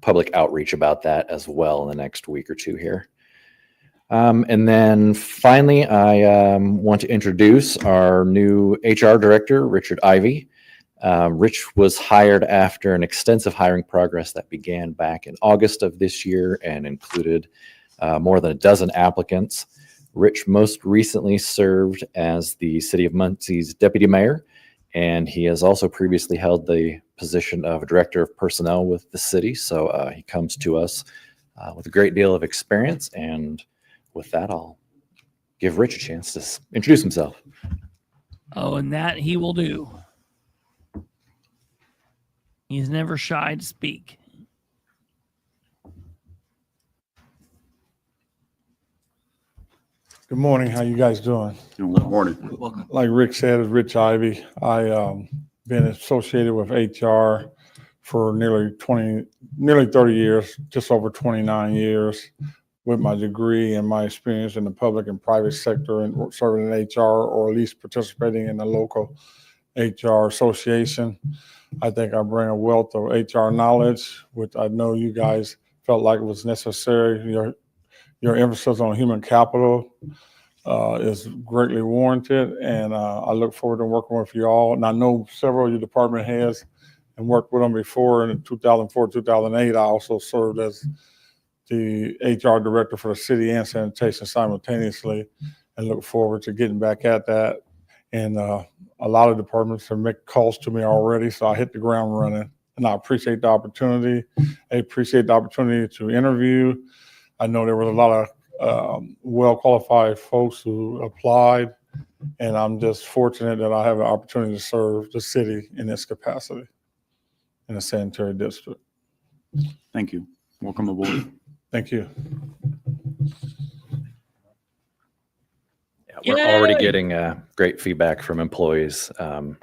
public outreach about that as well in the next week or two here. And then finally, I want to introduce our new HR director, Richard Ivy. Rich was hired after an extensive hiring progress that began back in August of this year and included more than a dozen applicants. Rich most recently served as the City of Muncie's deputy mayor, and he has also previously held the position of director of personnel with the city. So he comes to us with a great deal of experience. And with that, I'll give Rich a chance to introduce himself. Oh, and that he will do. He's never shy to speak. Good morning. How you guys doing? Good morning. Like Rick said, it's Rich Ivy. I been associated with HR for nearly 30 years, just over 29 years, with my degree and my experience in the public and private sector and serving in HR, or at least participating in the local HR association. I think I bring a wealth of HR knowledge, which I know you guys felt like it was necessary. Your emphasis on human capital is greatly warranted, and I look forward to working with you all. And I know several of your department heads and worked with them before. In 2004, 2008, I also served as the HR director for the city and sanitation simultaneously, and look forward to getting back at that. And a lot of departments have made calls to me already, so I hit the ground running. And I appreciate the opportunity. I appreciate the opportunity to interview. I know there was a lot of well-qualified folks who applied, and I'm just fortunate that I have an opportunity to serve the city in this capacity in the sanitary district. Thank you. Welcome aboard. Thank you. Yeah, we're already getting great feedback from employees. We've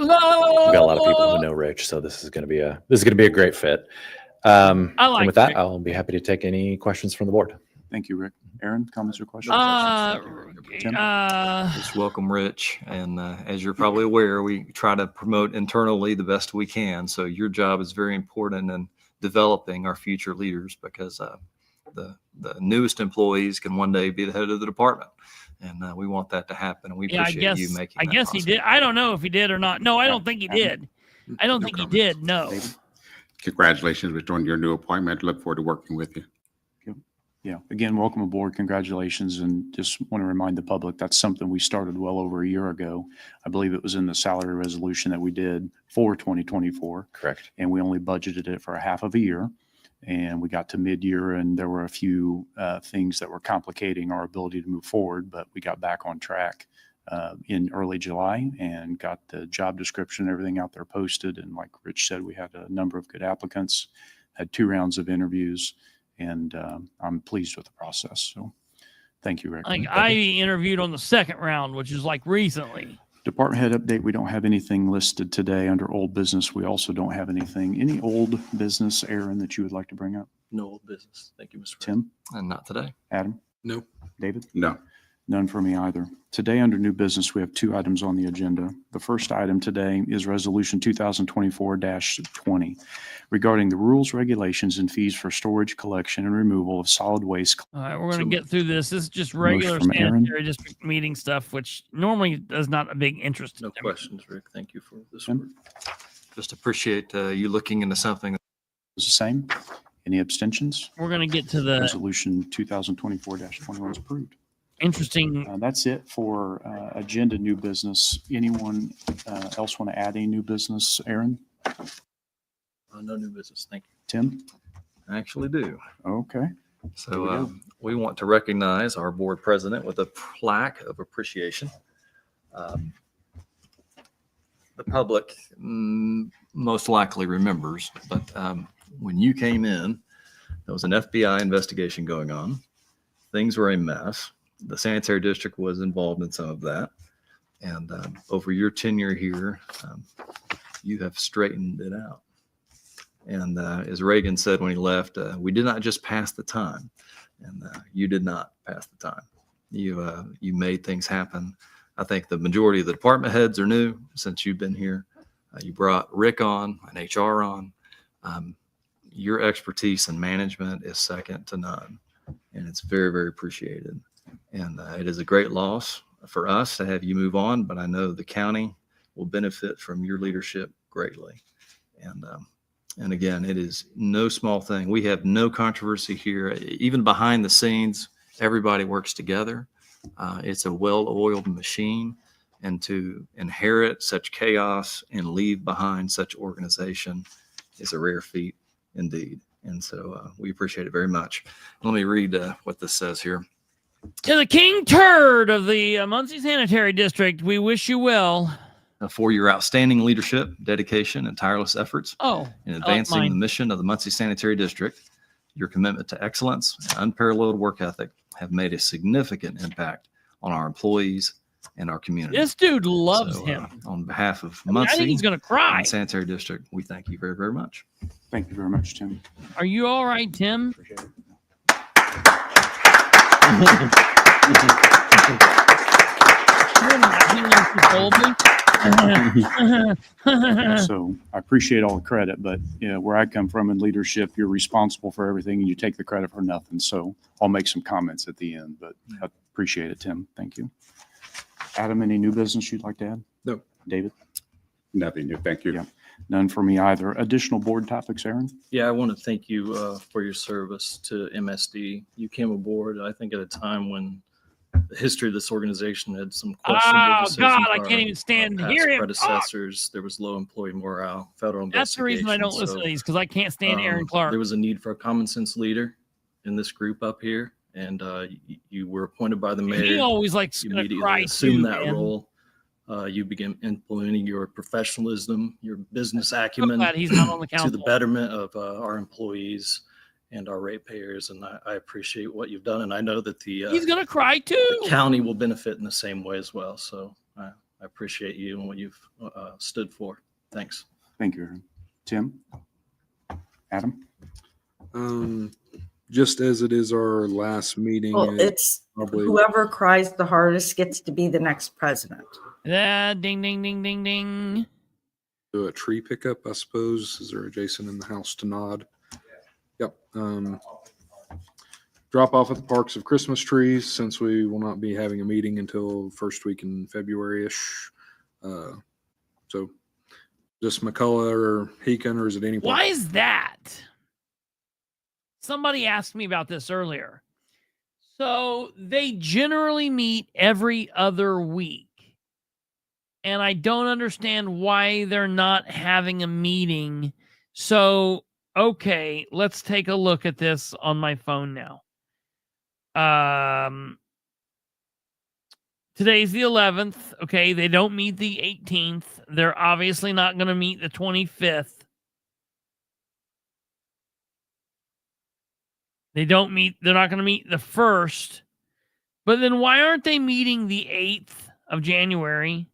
got a lot of people who know Rich, so this is going to be a great fit. And with that, Rick. I'll be happy to take any questions from the board. Thank you, Rick. Aaron, comments or questions? Tim? Just welcome, Rich. And as you're probably aware, we try to promote internally the best we can. So your job is very important in developing our future leaders, because the newest employees can one day be the head of the department. And we want that to happen. And we appreciate you making that I guess he possible. did. I don't know if he did or not. No, I don't think he did. I don't think he did. No. Congratulations, Rich, on your new appointment. Look forward to working with you. Yeah, again, welcome aboard. Congratulations. And just want to remind the public, that's something we started well over a year ago. I believe it was in the salary resolution that we did for 2024. Correct. And we only budgeted it for a half of a year. And we got to mid-year, and there were a few things that were complicating our ability to move forward, but we got back on track in early July and got the job description, everything out there posted. And like Rich said, we had a number of good applicants, had 2 rounds of interviews, and I'm pleased with the process. So thank you, Rick. Like I interviewed on the second round, which is like recently. Department head update. We don't have anything listed today under old business. We also don't have anything. Any old business, Aaron, that you would like to bring up? No old business. Thank you, Mr. Tim? And not today. Adam? No. David? No. None for me either. Today, under new business, we have 2 items on the agenda. The first item today is Resolution 2024-20 regarding the rules, regulations, and fees for storage, collection, and removal of solid waste. All right, we're going to get through this. This is just Motion regular from Aaron. sanitary district meeting stuff, which normally is not a big interest. No to me. questions, Rick. Thank you for this Tim? work. Just appreciate you looking into something. Is the same. Any abstentions? We're going to get to the Resolution 2024-21 is approved. interesting. That's it for agenda new business. Anyone else want to add any new business? Aaron? No new business. Thank you. Tim? I actually do. Okay. So we want to recognize our board president with a plaque of appreciation. The public most likely remembers, but when you came in, there was an FBI investigation going on. Things were a mess. The sanitary district was involved in some of that. And over your tenure here, you have straightened it out. And as Reagan said when he left, we did not just pass the time. And you did not pass the time. You made things happen. I think the majority of the department heads are new since you've been here. You brought Rick on and HR on. Your expertise in management is second to none. And it's very, very appreciated. And it is a great loss for us to have you move on, but I know the county will benefit from your leadership greatly. And again, it is no small thing. We have no controversy here. Even behind the scenes, everybody works together. It's a well-oiled machine, and to inherit such chaos and leave behind such organization is a rare feat indeed. And so we appreciate it very much. Let me read what this says here. To the King Turd of the Muncie Sanitary District, we wish you well. For your outstanding leadership, dedication, and tireless efforts in advancing the mission of the Muncie Sanitary District. Your commitment to excellence and unparalleled work ethic have made a significant impact on our employees and our community. This dude loves him. On behalf of Muncie, I think he's going to cry. and Sanitary District, we thank you very, very much. Thank you very much, Tim. Are you all right, Tim? So I appreciate all the credit, but where I come from in leadership, you're responsible for everything and you take the credit for nothing. So I'll make some comments at the end, but I appreciate it, Tim. Thank you. Adam, any new business you'd like to add? No. David? Nothing new. Thank you. Yeah. None for me either. Additional board topics, Aaron? Yeah, I want to thank you for your service to MSD. You came aboard, I think, at a time when the history of this organization had some questionable decisions. God, I by can't even stand our to hear him predecessors. There was low employee morale, federal That's the reason I don't investigations. listen to these, because I can't stand Aaron Clark. There was a need for a common sense leader in this group up here, and you were appointed by the mayor. He always likes you to immediately cry assumed too, that man. role. You began implementing your professionalism, your business acumen glad he's not on the to the council. betterment of our employees and our ratepayers. And I appreciate what you've done. And I know that the He's going to cry too. county will benefit in the same way as well. So I appreciate you and what you've stood for. Thanks. Thank you, Aaron. Tim? Adam? Just as it is our last meeting. Well, it's probably whoever cries the hardest gets to be the next president. Yeah, ding, ding, ding, ding, ding. do a tree pickup, I suppose. Is there a Jason in the house to nod? Yep. Drop off at the parks of Christmas trees, since we will not be having a meeting until first week in February-ish. So just McCullough or Heacon, or is it any? Why is that? Somebody asked me about this earlier. So they generally meet every other week. And I don't understand why they're not having a meeting. So, okay, let's take a look at this on my phone now. Today's the 11th. Okay, they don't meet the 18th. They're obviously not going to meet the 25th. They're not going to meet the 1st. But then why aren't they meeting the 8th of January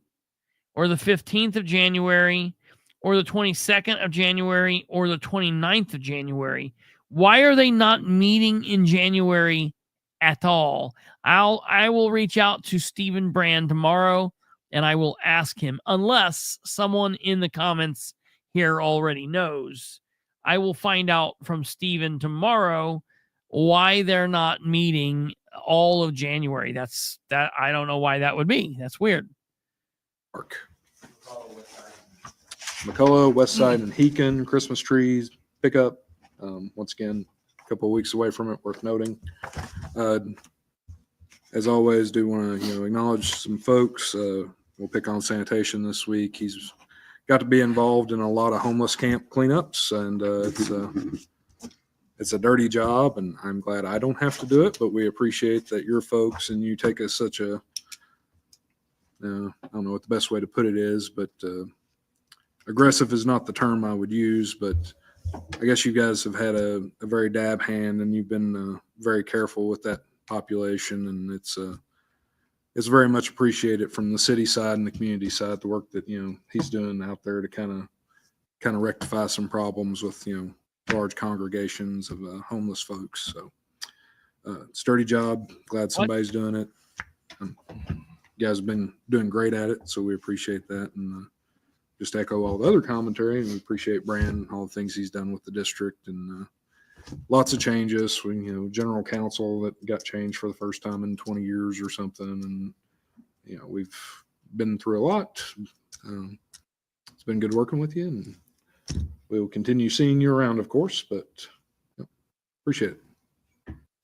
or the 15th of January or the 22nd of January or the 29th of January? Why are they not meeting in January at all. I will reach out to Stephen Brand tomorrow and I will ask him, unless someone in the comments here already knows. I will find out from Stephen tomorrow why they're not meeting all of January. I don't know why that would be. That's weird. Park. McCullough, West Side, and Heacon, Christmas trees, pickup. Once again, a couple of weeks away from it, worth noting. As always, do want to acknowledge some folks. We'll pick on sanitation this week. He's got to be involved in a lot of homeless camp cleanups, and it's a dirty job, and I'm glad I don't have to do it, but we appreciate that your folks and you take us such a, I don't know what the best way to put it is, but aggressive is not the term I would use, but I guess you guys have had a very dab hand, and you've been very careful with that population, and it's very much appreciated from the city side and the community side, the work that he's doing out there to kind of rectify some problems with large congregations of homeless folks. So it's a dirty job. Glad somebody's doing it. You guys have been doing great at it, so we appreciate that, and just echo all the other commentary, and we appreciate Brand and all the things he's done with the district, and lots of changes. General counsel that got changed for the first time in 20 years or something, and we've been through a lot. It's been good working with you, and we will continue seeing you around, of course, but appreciate it.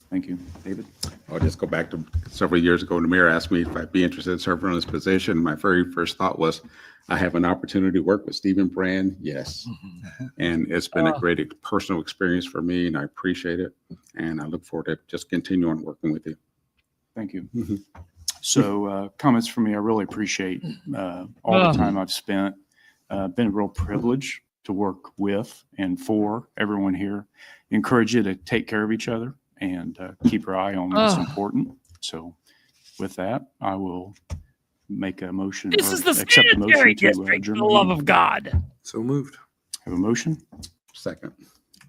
Thank you. David? I'll just go back to several years ago. The mayor asked me if I'd be interested in serving on this position. My very first thought was, I have an opportunity to work with Stephen Brand. Yes. And it's been a great personal experience for me, and I appreciate it. And I look forward to just continuing working with you. Thank you. So comments from me, I really appreciate all the time I've spent. Been a real privilege to work with and for everyone here. Encourage you to take care of each other and keep your eye on what's important. So with that, I will make a motion. This is the sanitary district, for the love of God. So moved. Have a motion? Second.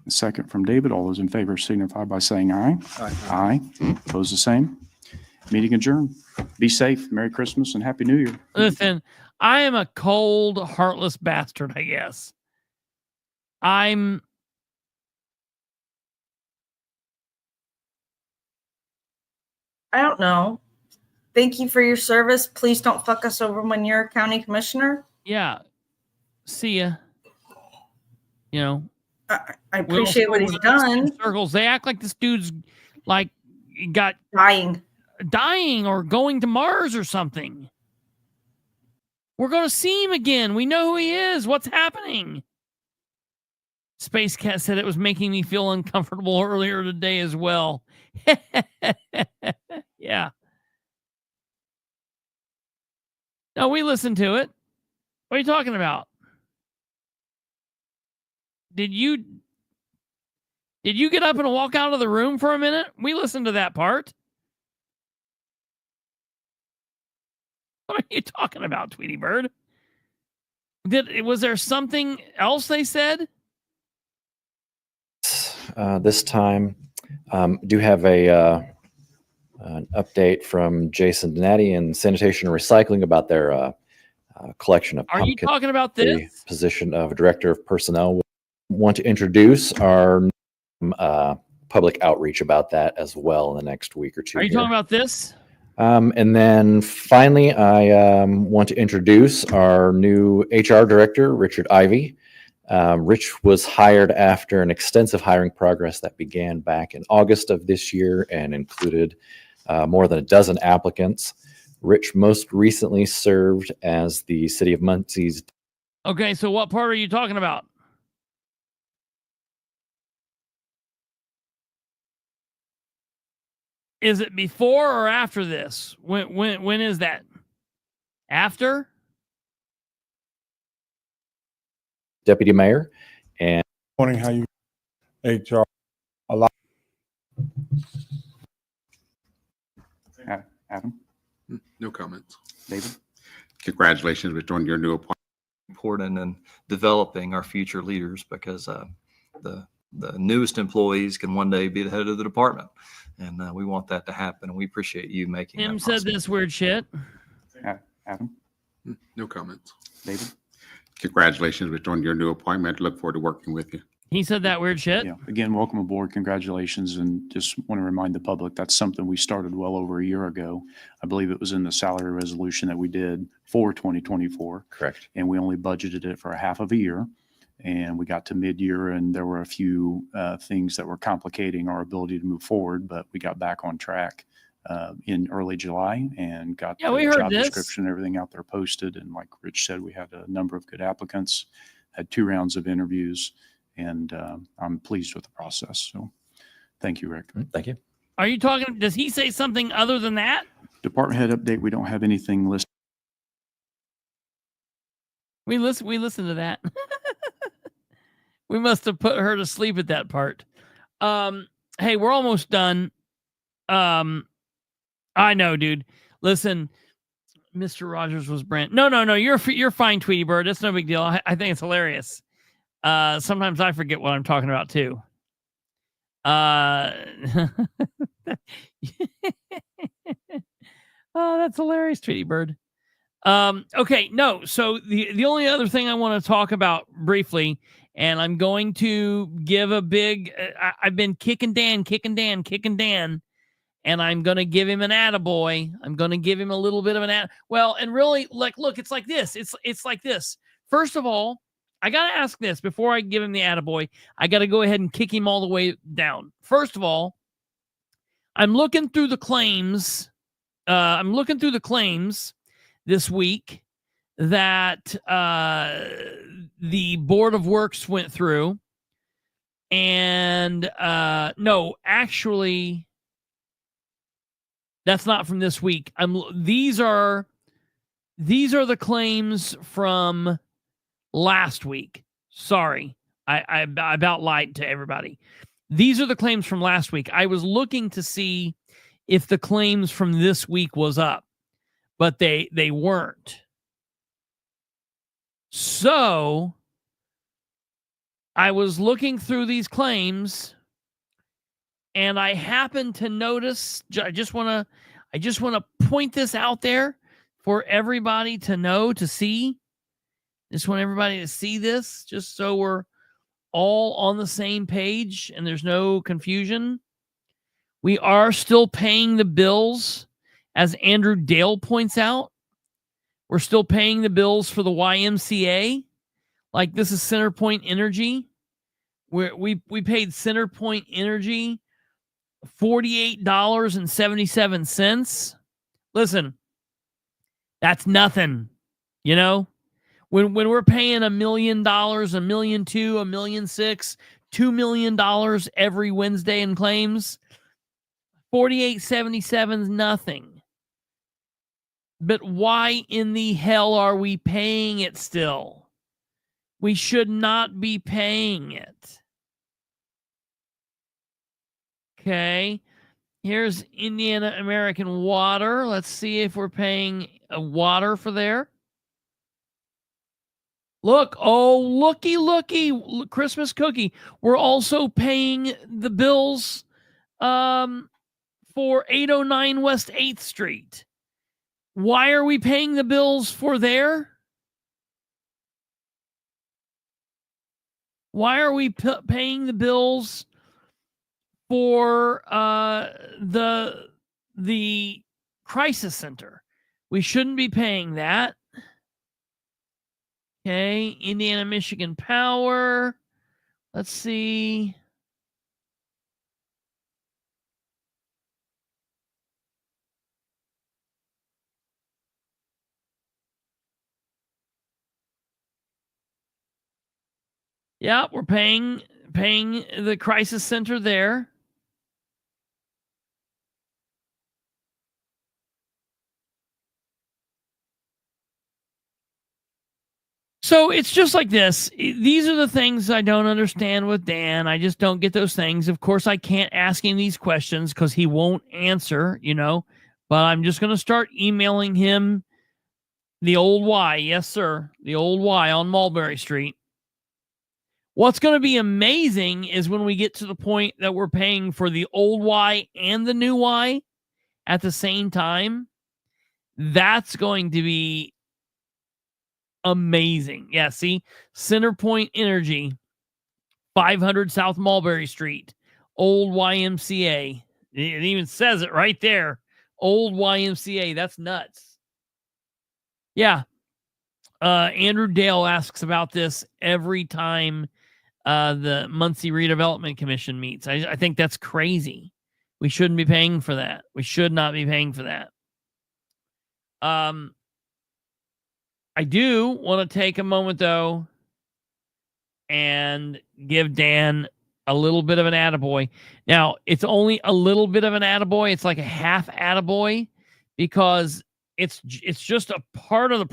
A second from David. All those in favor signify by saying aye. Aye. Aye. Opposed, the same. Meeting adjourned. Be safe. Merry Christmas and Happy New Year. Listen, I am a cold, heartless bastard, I guess. I don't know. Thank you for your service. Please don't fuck us over when you're a county commissioner. Yeah. See ya. I appreciate what he's done. Circles. They act like this dude's like got dying or going to Mars or something. We're going to see him again. We know who he is. What's happening? Space Cat said it was making me feel uncomfortable earlier today as well. Yeah. No, we listened to it. What are you talking about? Did you get up and walk out of the room for a minute? We listened to that part. What are you talking about, Tweety Bird? Was there something else they said? This time, do have an update from Jason Donati and Sanitation and Recycling about their collection of pumpkins. Are you talking about this? The position of Director of Personnel. We want to introduce our public outreach about that as well in the next week or two. Are you talking about this? And then finally, I want to introduce our new HR Director, Richard Ivy. Rich was hired after an extensive hiring progress that began back in August of this year and included more than a dozen applicants. Rich most recently served as the City of Muncie's. Okay, so what part are you talking about? Is it before or after this? When is that? After? Deputy Mayor. And morning, how you HR a lot. Adam? No comments. David? Congratulations on your new appointment. Important in developing our future leaders, because the the newest employees can one day be the head of the department. And we want that to happen. And we appreciate you making Tim that said possible. this weird shit. Adam? No comments. David? Congratulations, Rich, on your new appointment. Look forward to working with you. He said that weird shit. Yeah. Again, welcome aboard. Congratulations. And just want to remind the public that's something we started well over a year ago. I believe it was in the salary resolution that we did for 2024. Correct. And we only budgeted it for a half of a year. And we got to mid-year and there were a few things that were complicating our ability to move forward, but we got back on track in early July and got we the heard job this. description, everything out there posted. And like Rich said, we had a number of good applicants, had 2 rounds of interviews, and I'm pleased with the process. So thank you, Rick. Thank you. Are you talking? Does he say something other than that? Department head update, we don't have anything listed. We listen to that. We must have put her to sleep at that part. Hey, we're almost done. I know, dude. Listen, Mr. Rogers was Brent. No. You're fine, Tweety Bird. It's no big deal. I think it's hilarious. Sometimes I forget what I'm talking about too. Oh, that's hilarious, Tweety Bird. Okay, no. So the only other thing I want to talk about briefly, and I'm going to give a big. I've been kicking Dan, and I'm going to give him an attaboy. I'm going to give him a little bit of an well, and really, like, look, it's like this. It's like this. First of all, I got to ask this before I give him the attaboy. I got to go ahead and kick him all the way down. First of all, I'm looking through the claims. This week that the Board of Works went through. And no, actually, that's not from this week. These are the claims from last week. Sorry, I about lied to everybody. These are the claims from last week. I was looking to see if the claims from this week was up, but they weren't. So I was looking through these claims and I happened to notice, I just want to point this out there for everybody to know, to see. Just want everybody to see this, just so we're all on the same page and there's no confusion. We are still paying the bills, as Andrew Dale points out. We're still paying the bills for the YMCA. Like, this is Centerpoint Energy. We paid Centerpoint Energy $48.77. Listen, that's nothing. You know, when we're paying $1 million, $1.2 million, $1.6 million, $2 million every Wednesday in claims, $48.77 is nothing. But why in the hell are we paying it still? We should not be paying it. Okay. Here's Indiana American Water. Let's see if we're paying water for there. Look, oh, looky, Christmas cookie. We're also paying the bills for 809 West 8th Street. Why are we paying the bills for there? Why are we paying the bills for the crisis center? We shouldn't be paying that. Okay, Indiana, Michigan Power. Let's see. Yeah, we're paying the crisis center there. So it's just like this. These are the things I don't understand with Dan. I just don't get those things. Of course, I can't ask him these questions because he won't answer, you know. But I'm just going to start emailing him the old Y. Yes, sir. The old Y on Mulberry Street. What's going to be amazing is when we get to the point that we're paying for the old Y and the new Y at the same time. That's going to be amazing. Yeah, see? Centerpoint Energy, 500 South Mulberry Street, old YMCA. It even says it right there. Old YMCA. That's nuts. Yeah. Andrew Dale asks about this every time the Muncie Redevelopment Commission meets. I think that's crazy. We shouldn't be paying for that. We should not be paying for that. I do want to take a moment, though, and give Dan a little bit of an attaboy. Now, it's only a little bit of an attaboy. It's like a half attaboy because it's just a part of the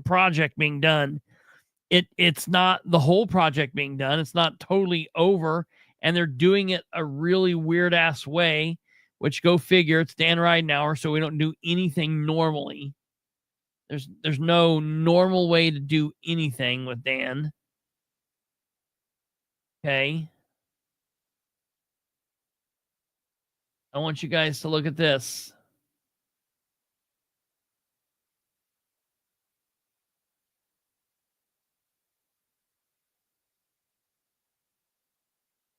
project being done. It's not the whole project being done. It's not totally over, and they're doing it a really weird-ass way, which go figure. It's Dan Ridenour, so we don't do anything normally. There's no normal way to do anything with Dan. Okay. I want you guys to look at this.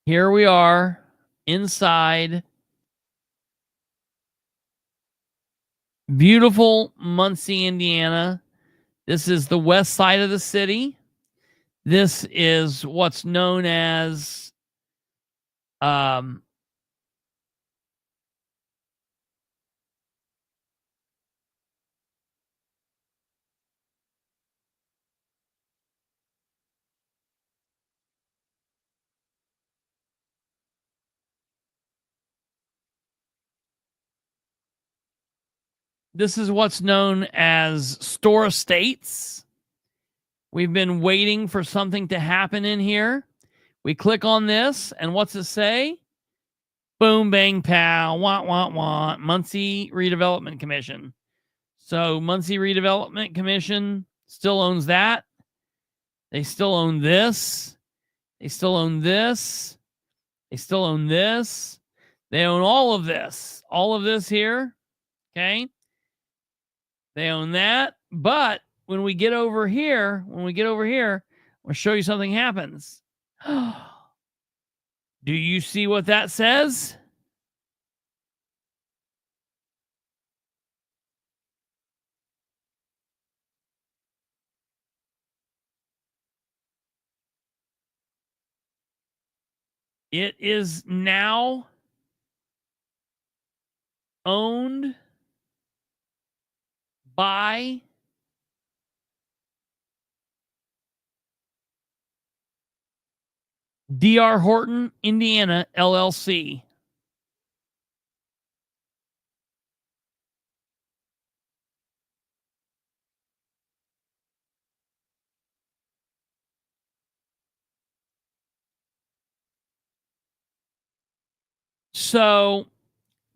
Here we are inside beautiful Muncie, Indiana. This is the west side of the city. This is what's known as Store Estates. We've been waiting for something to happen in here. We click on this, and what's it say? Boom, bang, pow, want, Muncie Redevelopment Commission. So Muncie Redevelopment Commission still owns that. They still own this. They still own this. They still own this. They own all of this. All of this here. Okay. They own that. But when we get over here, I'll show you something happens. Do you see what that says? It is now owned by D.R. Horton, Indiana, LLC. So,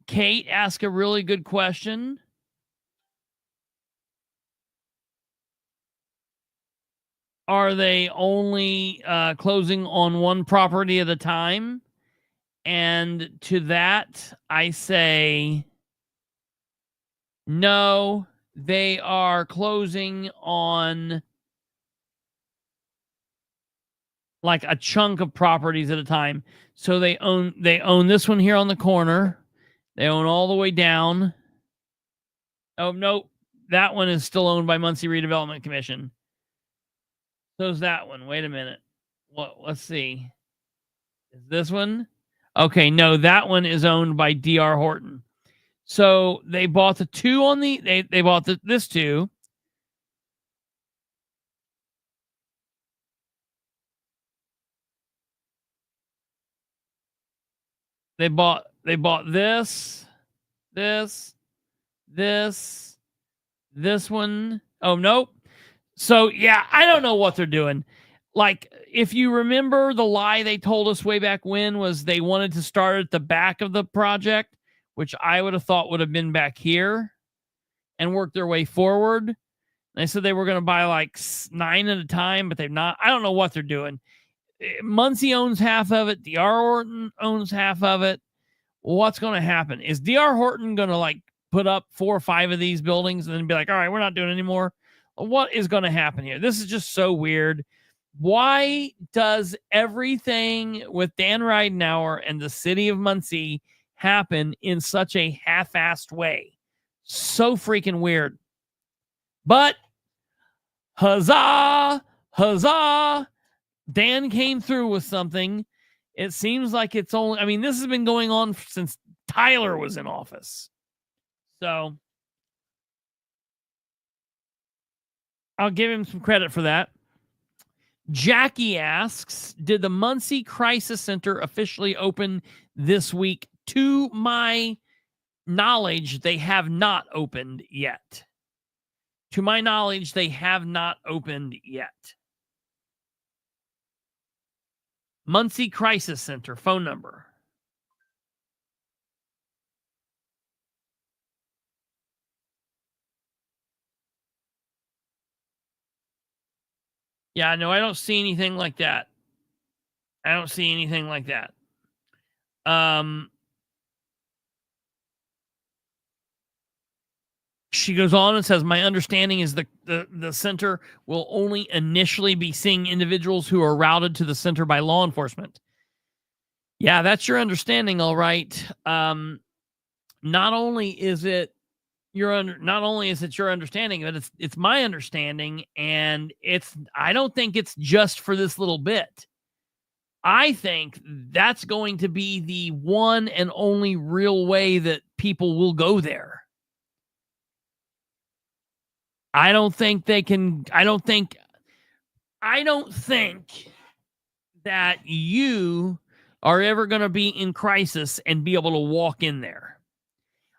Kate asked a really good question. Are they only closing on one property at a time? And to that, I say, no, they are closing on like a chunk of properties at a time. So they own this one here on the corner. They own all the way down. Oh, no, that one is still owned by Muncie Redevelopment Commission. So's that one. Wait a minute. Let's see. Is this one? Okay, no, that one is owned by D.R. Horton. So they bought the two on the they bought this two. They bought this one. Oh, nope. So, yeah, I don't know what they're doing. Like, if you remember, the lie they told us way back when was they wanted to start at the back of the project, which I would have thought would have been back here, and work their way forward. They said they were going to buy like 9 at a time, but they've not. I don't know what they're doing. Muncie owns half of it. D.R. Horton owns half of it. What's going to happen? Is D.R. Horton going to like put up 4 or 5 of these buildings and then be like, all right, we're not doing it anymore? What is going to happen here? This is just so weird. Why does everything with Dan Ridenour and the city of Muncie happen in such a half-assed way? So freaking weird. But huzzah, huzzah, Dan came through with something. It seems like it's only, I mean, this has been going on since Tyler was in office. So I'll give him some credit for that. Jackie asks, did the Muncie Crisis Center officially open this week? To my knowledge, they have not opened yet. To my knowledge, they have not opened yet. Muncie Crisis Center, phone number. Yeah, no, I don't see anything like that. I don't see anything like that. She goes on and says, my understanding is the center will only initially be seeing individuals who are routed to the center by law enforcement. Yeah, that's your understanding, all right. Not only is it your understanding, but it's my understanding, and I don't think it's just for this little bit. I think that's going to be the one and only real way that people will go there. I don't think that you are ever going to be in crisis and be able to walk in there.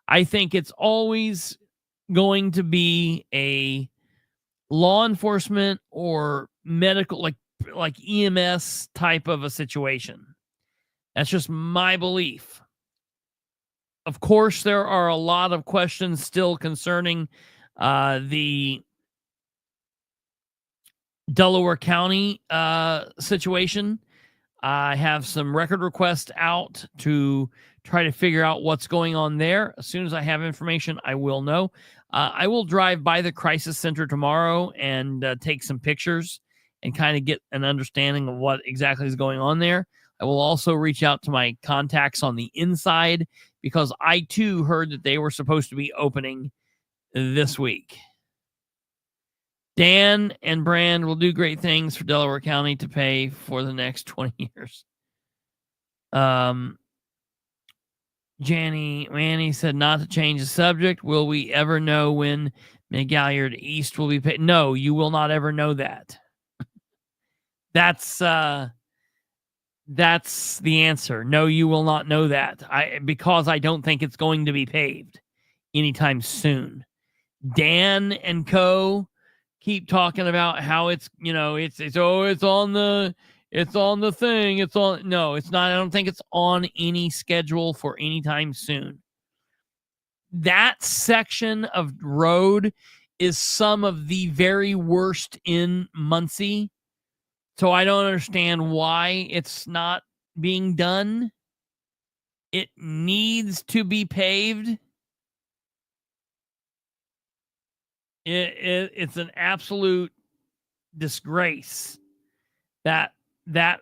I think it's always going to be a law enforcement or medical, like EMS type of a situation. That's just my belief. Of course, there are a lot of questions still concerning the Delaware County situation. I have some record requests out to try to figure out what's going on there. As soon as I have information, I will know. I will drive by the crisis center tomorrow and take some pictures and kind of get an understanding of what exactly is going on there. I will also reach out to my contacts on the inside because I too heard that they were supposed to be opening this week. Dan and Brand will do great things for Delaware County to pay for the next 20 years. Manny said not to change the subject. Will we ever know when McGalliard East will be paid? No, you will not ever know that. That's the answer. No, you will not know that. Because I don't think it's going to be paved anytime soon. Dan and co keep talking about how it's on the thing. No, it's not. I don't think it's on any schedule for any time soon. That section of road is some of the very worst in Muncie. So I don't understand why it's not being done. It needs to be paved. It's an absolute disgrace that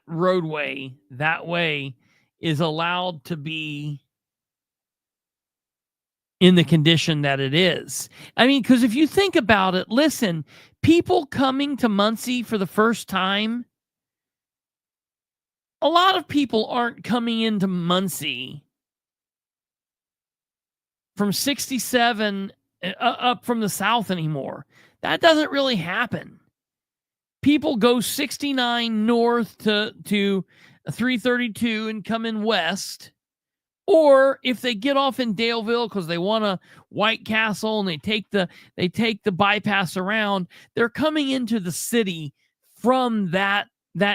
roadway that way is allowed to be in the condition that it is. I mean, because if you think about it, listen, people coming to Muncie for the first time, a lot of people aren't coming into Muncie from 67 up from the south anymore. That doesn't really happen. People go 69 north to 332 and come in west. Or if they get off in Daleville because they want a White Castle and they take the bypass around, they're coming into the city from that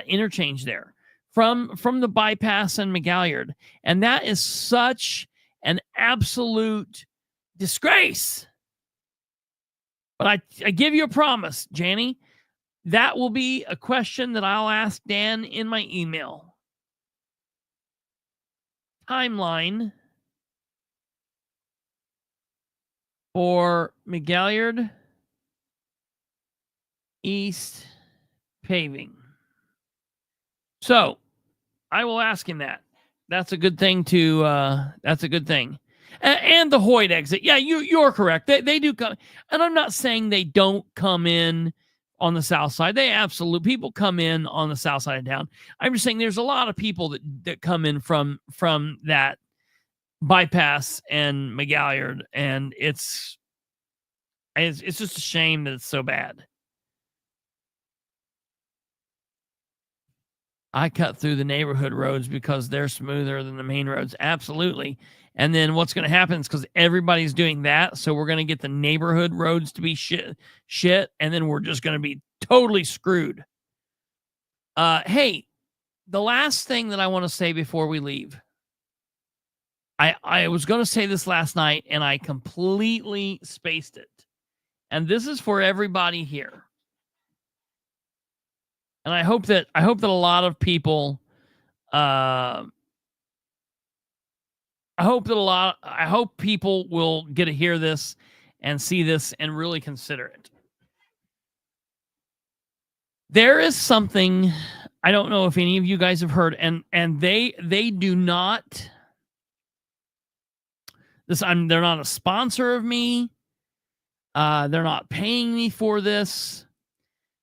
interchange there, from the bypass and McGalliard. And that is such an absolute disgrace. But I give you a promise, Janny. that will be a question that I'll ask Dan in my email. Timeline for McGalliard East paving. So I will ask him that. That's a good thing that's a good thing. And the Hoyt exit. Yeah, you're correct. They do come. And I'm not saying they don't come in on the south side. People come in on the south side of town. I'm just saying there's a lot of people that come in from that bypass and McGalliard, and it's just a shame that it's so bad. I cut through the neighborhood roads because they're smoother than the main roads. Absolutely. And then what's going to happen is because everybody's doing that, so we're going to get the neighborhood roads to be shit, and then we're just going to be totally screwed. Hey, the last thing that I want to say before we leave. I was going to say this last night, and I completely spaced it. And this is for everybody here. And I hope that a lot of people, I hope people will get to hear this and see this and really consider it. There is something, I don't know if any of you guys have heard, and they do not, they're not a sponsor of me. They're not paying me for this.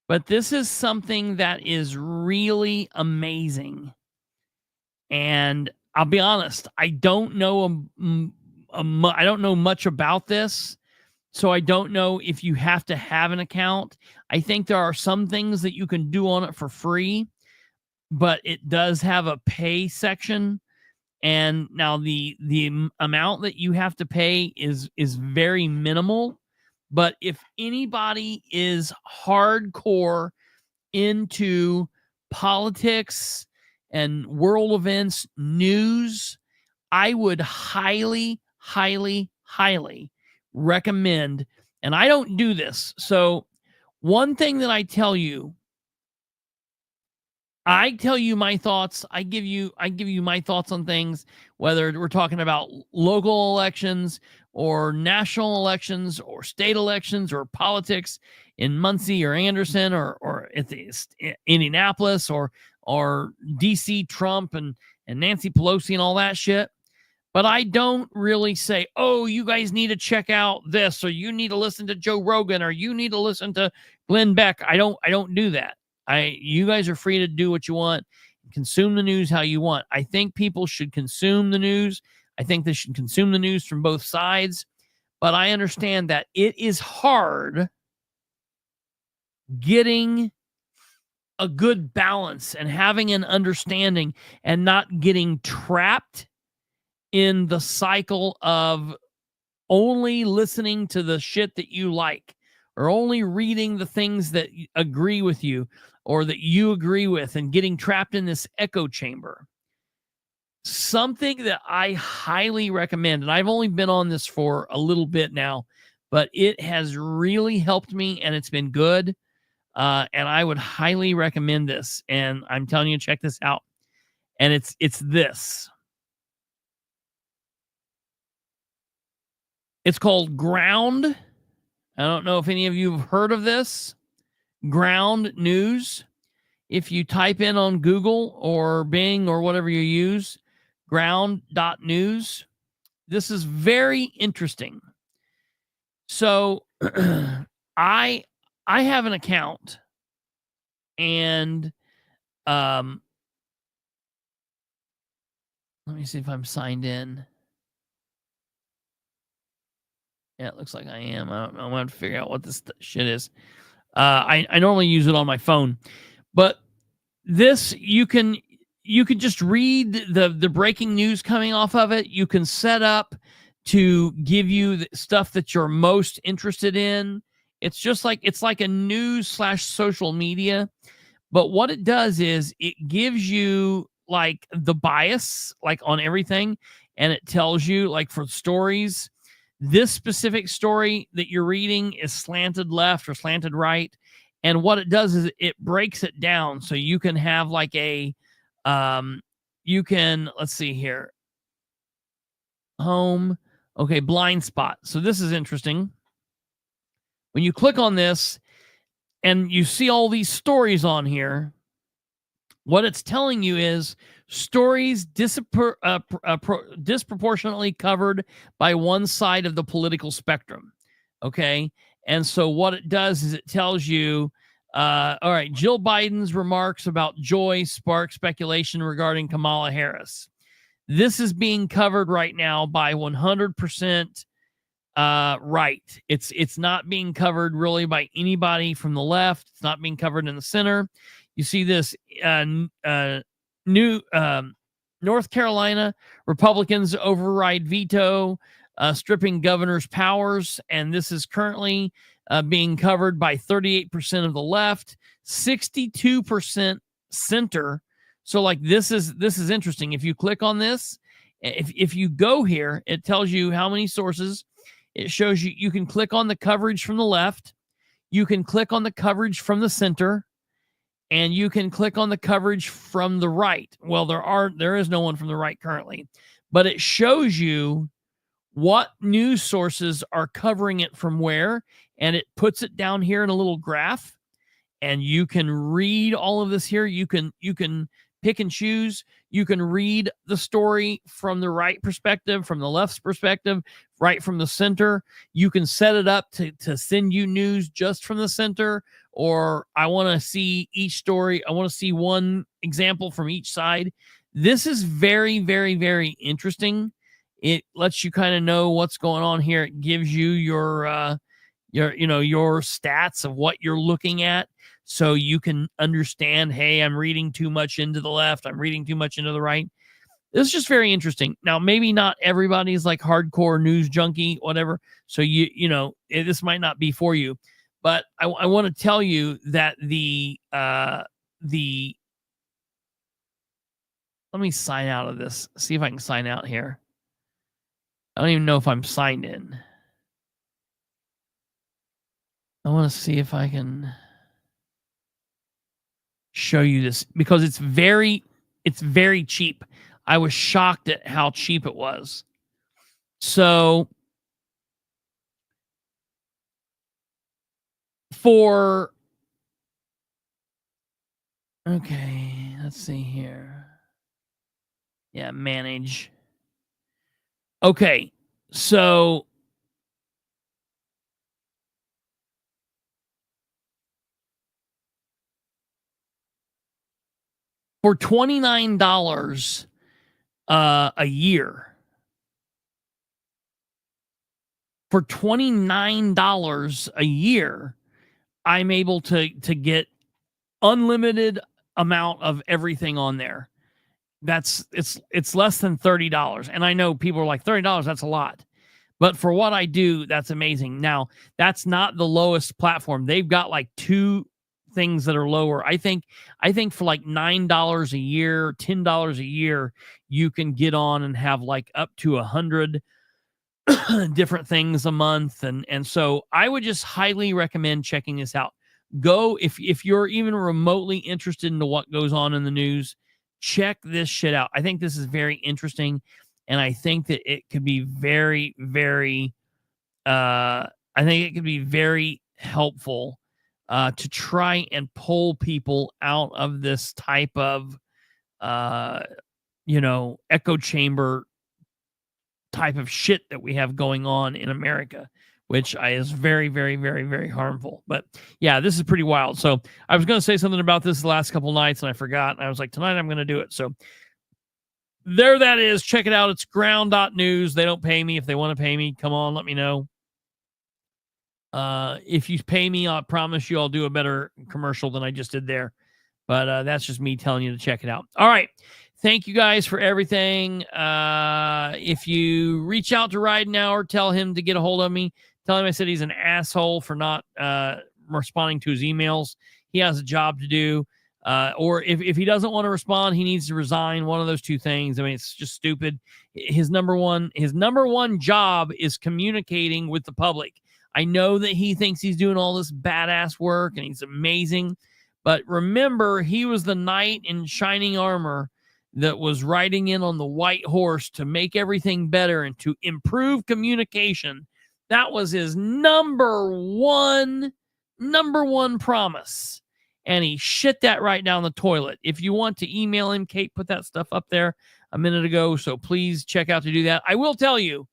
But this is something that is really amazing. And I'll be honest, I don't know I don't know much about this. So I don't know if you have to have an account. I think there are some things that you can do on it for free, but it does have a pay section. And now the amount that you have to pay is very minimal. But if anybody is hardcore into politics and world events, news, I would highly, highly, highly recommend, and I don't do this. So one thing that I tell you my thoughts. I give you my thoughts on things, whether we're talking about local elections or national elections or state elections or politics in Muncie or Anderson or at Indianapolis or DC Trump and Nancy Pelosi and all that shit. But I don't really say, oh, you guys need to check out this, or you need to listen to Joe Rogan, or you need to listen to Glenn Beck. I don't do that. You guys are free to do what you want, consume the news how you want. I think people should consume the news. I think they should consume the news from both sides. But I understand that it is hard getting a good balance and having an understanding and not getting trapped in the cycle of only listening to the shit that you like, or only reading the things that agree with you or that you agree with, and getting trapped in this echo chamber. Something that I highly recommend, and I've only been on this for a little bit now, but it has really helped me and it's been good. And I would highly recommend this. And I'm telling you, check this out. And it's this. It's called Ground. I don't know if any of you have heard of this. Ground News. If you type in on Google or Bing or whatever you use, ground.news, this is very interesting. So I have an account, and let me see if I'm signed in. Yeah, it looks like I am. I don't know. I'm going to have to figure out what this shit is. I normally use it on my phone, but this, you can just read the breaking news coming off of it. You can set up to give you the stuff that you're most interested in. It's like a news/social media, but what it does is it gives you like the bias, like on everything, and it tells you, like, for stories, this specific story that you're reading is slanted left or slanted right, And what it does is it breaks it down. So you can have like a, let's see here. Home. Okay, blind spot. So this is interesting. When you click on this and you see all these stories on here, what it's telling you is stories disproportionately covered by one side of the political spectrum. Okay. And so what it does is it tells you, all right, Jill Biden's remarks about joy spark speculation regarding Kamala Harris. This is being covered right now by 100% right. It's not being covered really by anybody from the left. It's not being covered in the center. You see this new North Carolina Republicans override veto, stripping governor's powers, and this is currently being covered by 38% of the left, 62% center. So like this is interesting. If you click on this, if you go here, it tells you how many sources. It shows you can click on the coverage from the left, you can click on the coverage from the center, and you can click on the coverage from the right. Well, there is no one from the right currently, but it shows you what news sources are covering it from where, and it puts it down here in a little graph, and you can read all of this here. You can pick and choose. You can read the story from the right perspective, from the left's perspective, right from the center. You can set it up to send you news just from the center, or I want to see each story. I want to see one example from each side. This is very, very, very interesting. It lets you kind of know what's going on here. It gives you your stats of what you're looking at, so you can understand, hey, I'm reading too much into the left, I'm reading too much into the right. This is just very interesting. Now, maybe not everybody's like hardcore news junkie, whatever. So this might not be for you, but I want to tell you that let me sign out of this. See if I can sign out here. I don't even know if I'm signed in. I want to see if I can show you this because it's very cheap. I was shocked at how cheap it was. So okay, let's see here. Yeah, manage. Okay, so for $29 a year, for $29 a year, I'm able to get unlimited amount of everything on there. It's less than $30. And I know people are like, $30, that's a lot. But for what I do, that's amazing. Now, that's not the lowest platform. They've got like two things that are lower. I think for like $9 a year, $10 a year, you can get on and have like up to 100 different things a month. And so I would just highly recommend checking this out. Go, if you're even remotely interested into what goes on in the news, check this shit out. I think this is very interesting, and I think that it could be very, very helpful to try and pull people out of this type of echo chamber type of shit that we have going on in America, which is very, very, very, very harmful. But yeah, this is pretty wild. So I was going to say something about this the last couple nights and I forgot. And I was like, tonight I'm going to do it. So there that is. Check it out. It's ground.news. They don't pay me. If they want to pay me, come on, let me know. If you pay me, I promise you I'll do a better commercial than I just did there. But that's just me telling you to check it out. All right. Thank you guys for everything. If you reach out to Ridenour, tell him to get a hold of me. Tell him I said he's an asshole for not responding to his emails. He has a job to do. Or if he doesn't want to respond, he needs to resign. One of those two things. I mean, it's just stupid. His number one job is communicating with the public. I know that he thinks he's doing all this badass work and he's amazing. But remember, he was the knight in shining armor that was riding in on the white horse to make everything better and to improve communication. That was his number one promise. And he shit that right down the toilet. If you want to email him, Kate put that stuff up there a minute ago. So please check out to do that. I will tell you,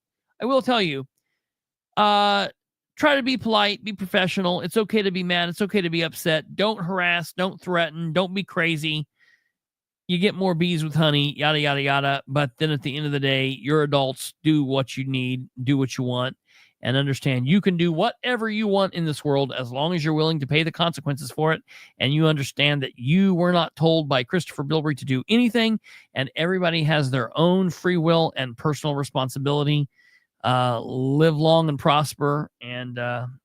try to be polite, be professional. It's okay to be mad. It's okay to be upset. Don't harass, don't threaten, don't be crazy. You get more bees with honey, yada, yada, yada. But then at the end of the day, you're adults. Do what you need, do what you want, and understand you can do whatever you want in this world as long as you're willing to pay the consequences for it. And you understand that you were not told by Kristopher Bilbrey to do anything, and everybody has their own free will and personal responsibility. Live long and prosper, and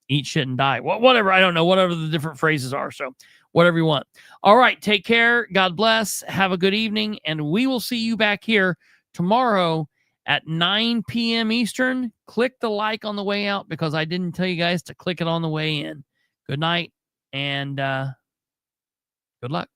eat shit and die. Whatever, I don't know, whatever the different phrases are. So whatever you want. All right, take care. God bless. Have a good evening, and we will see you back here tomorrow at 9 p.m. Eastern. Click the like on the way out because I didn't tell you guys to click it on the way in. Good night, and good luck.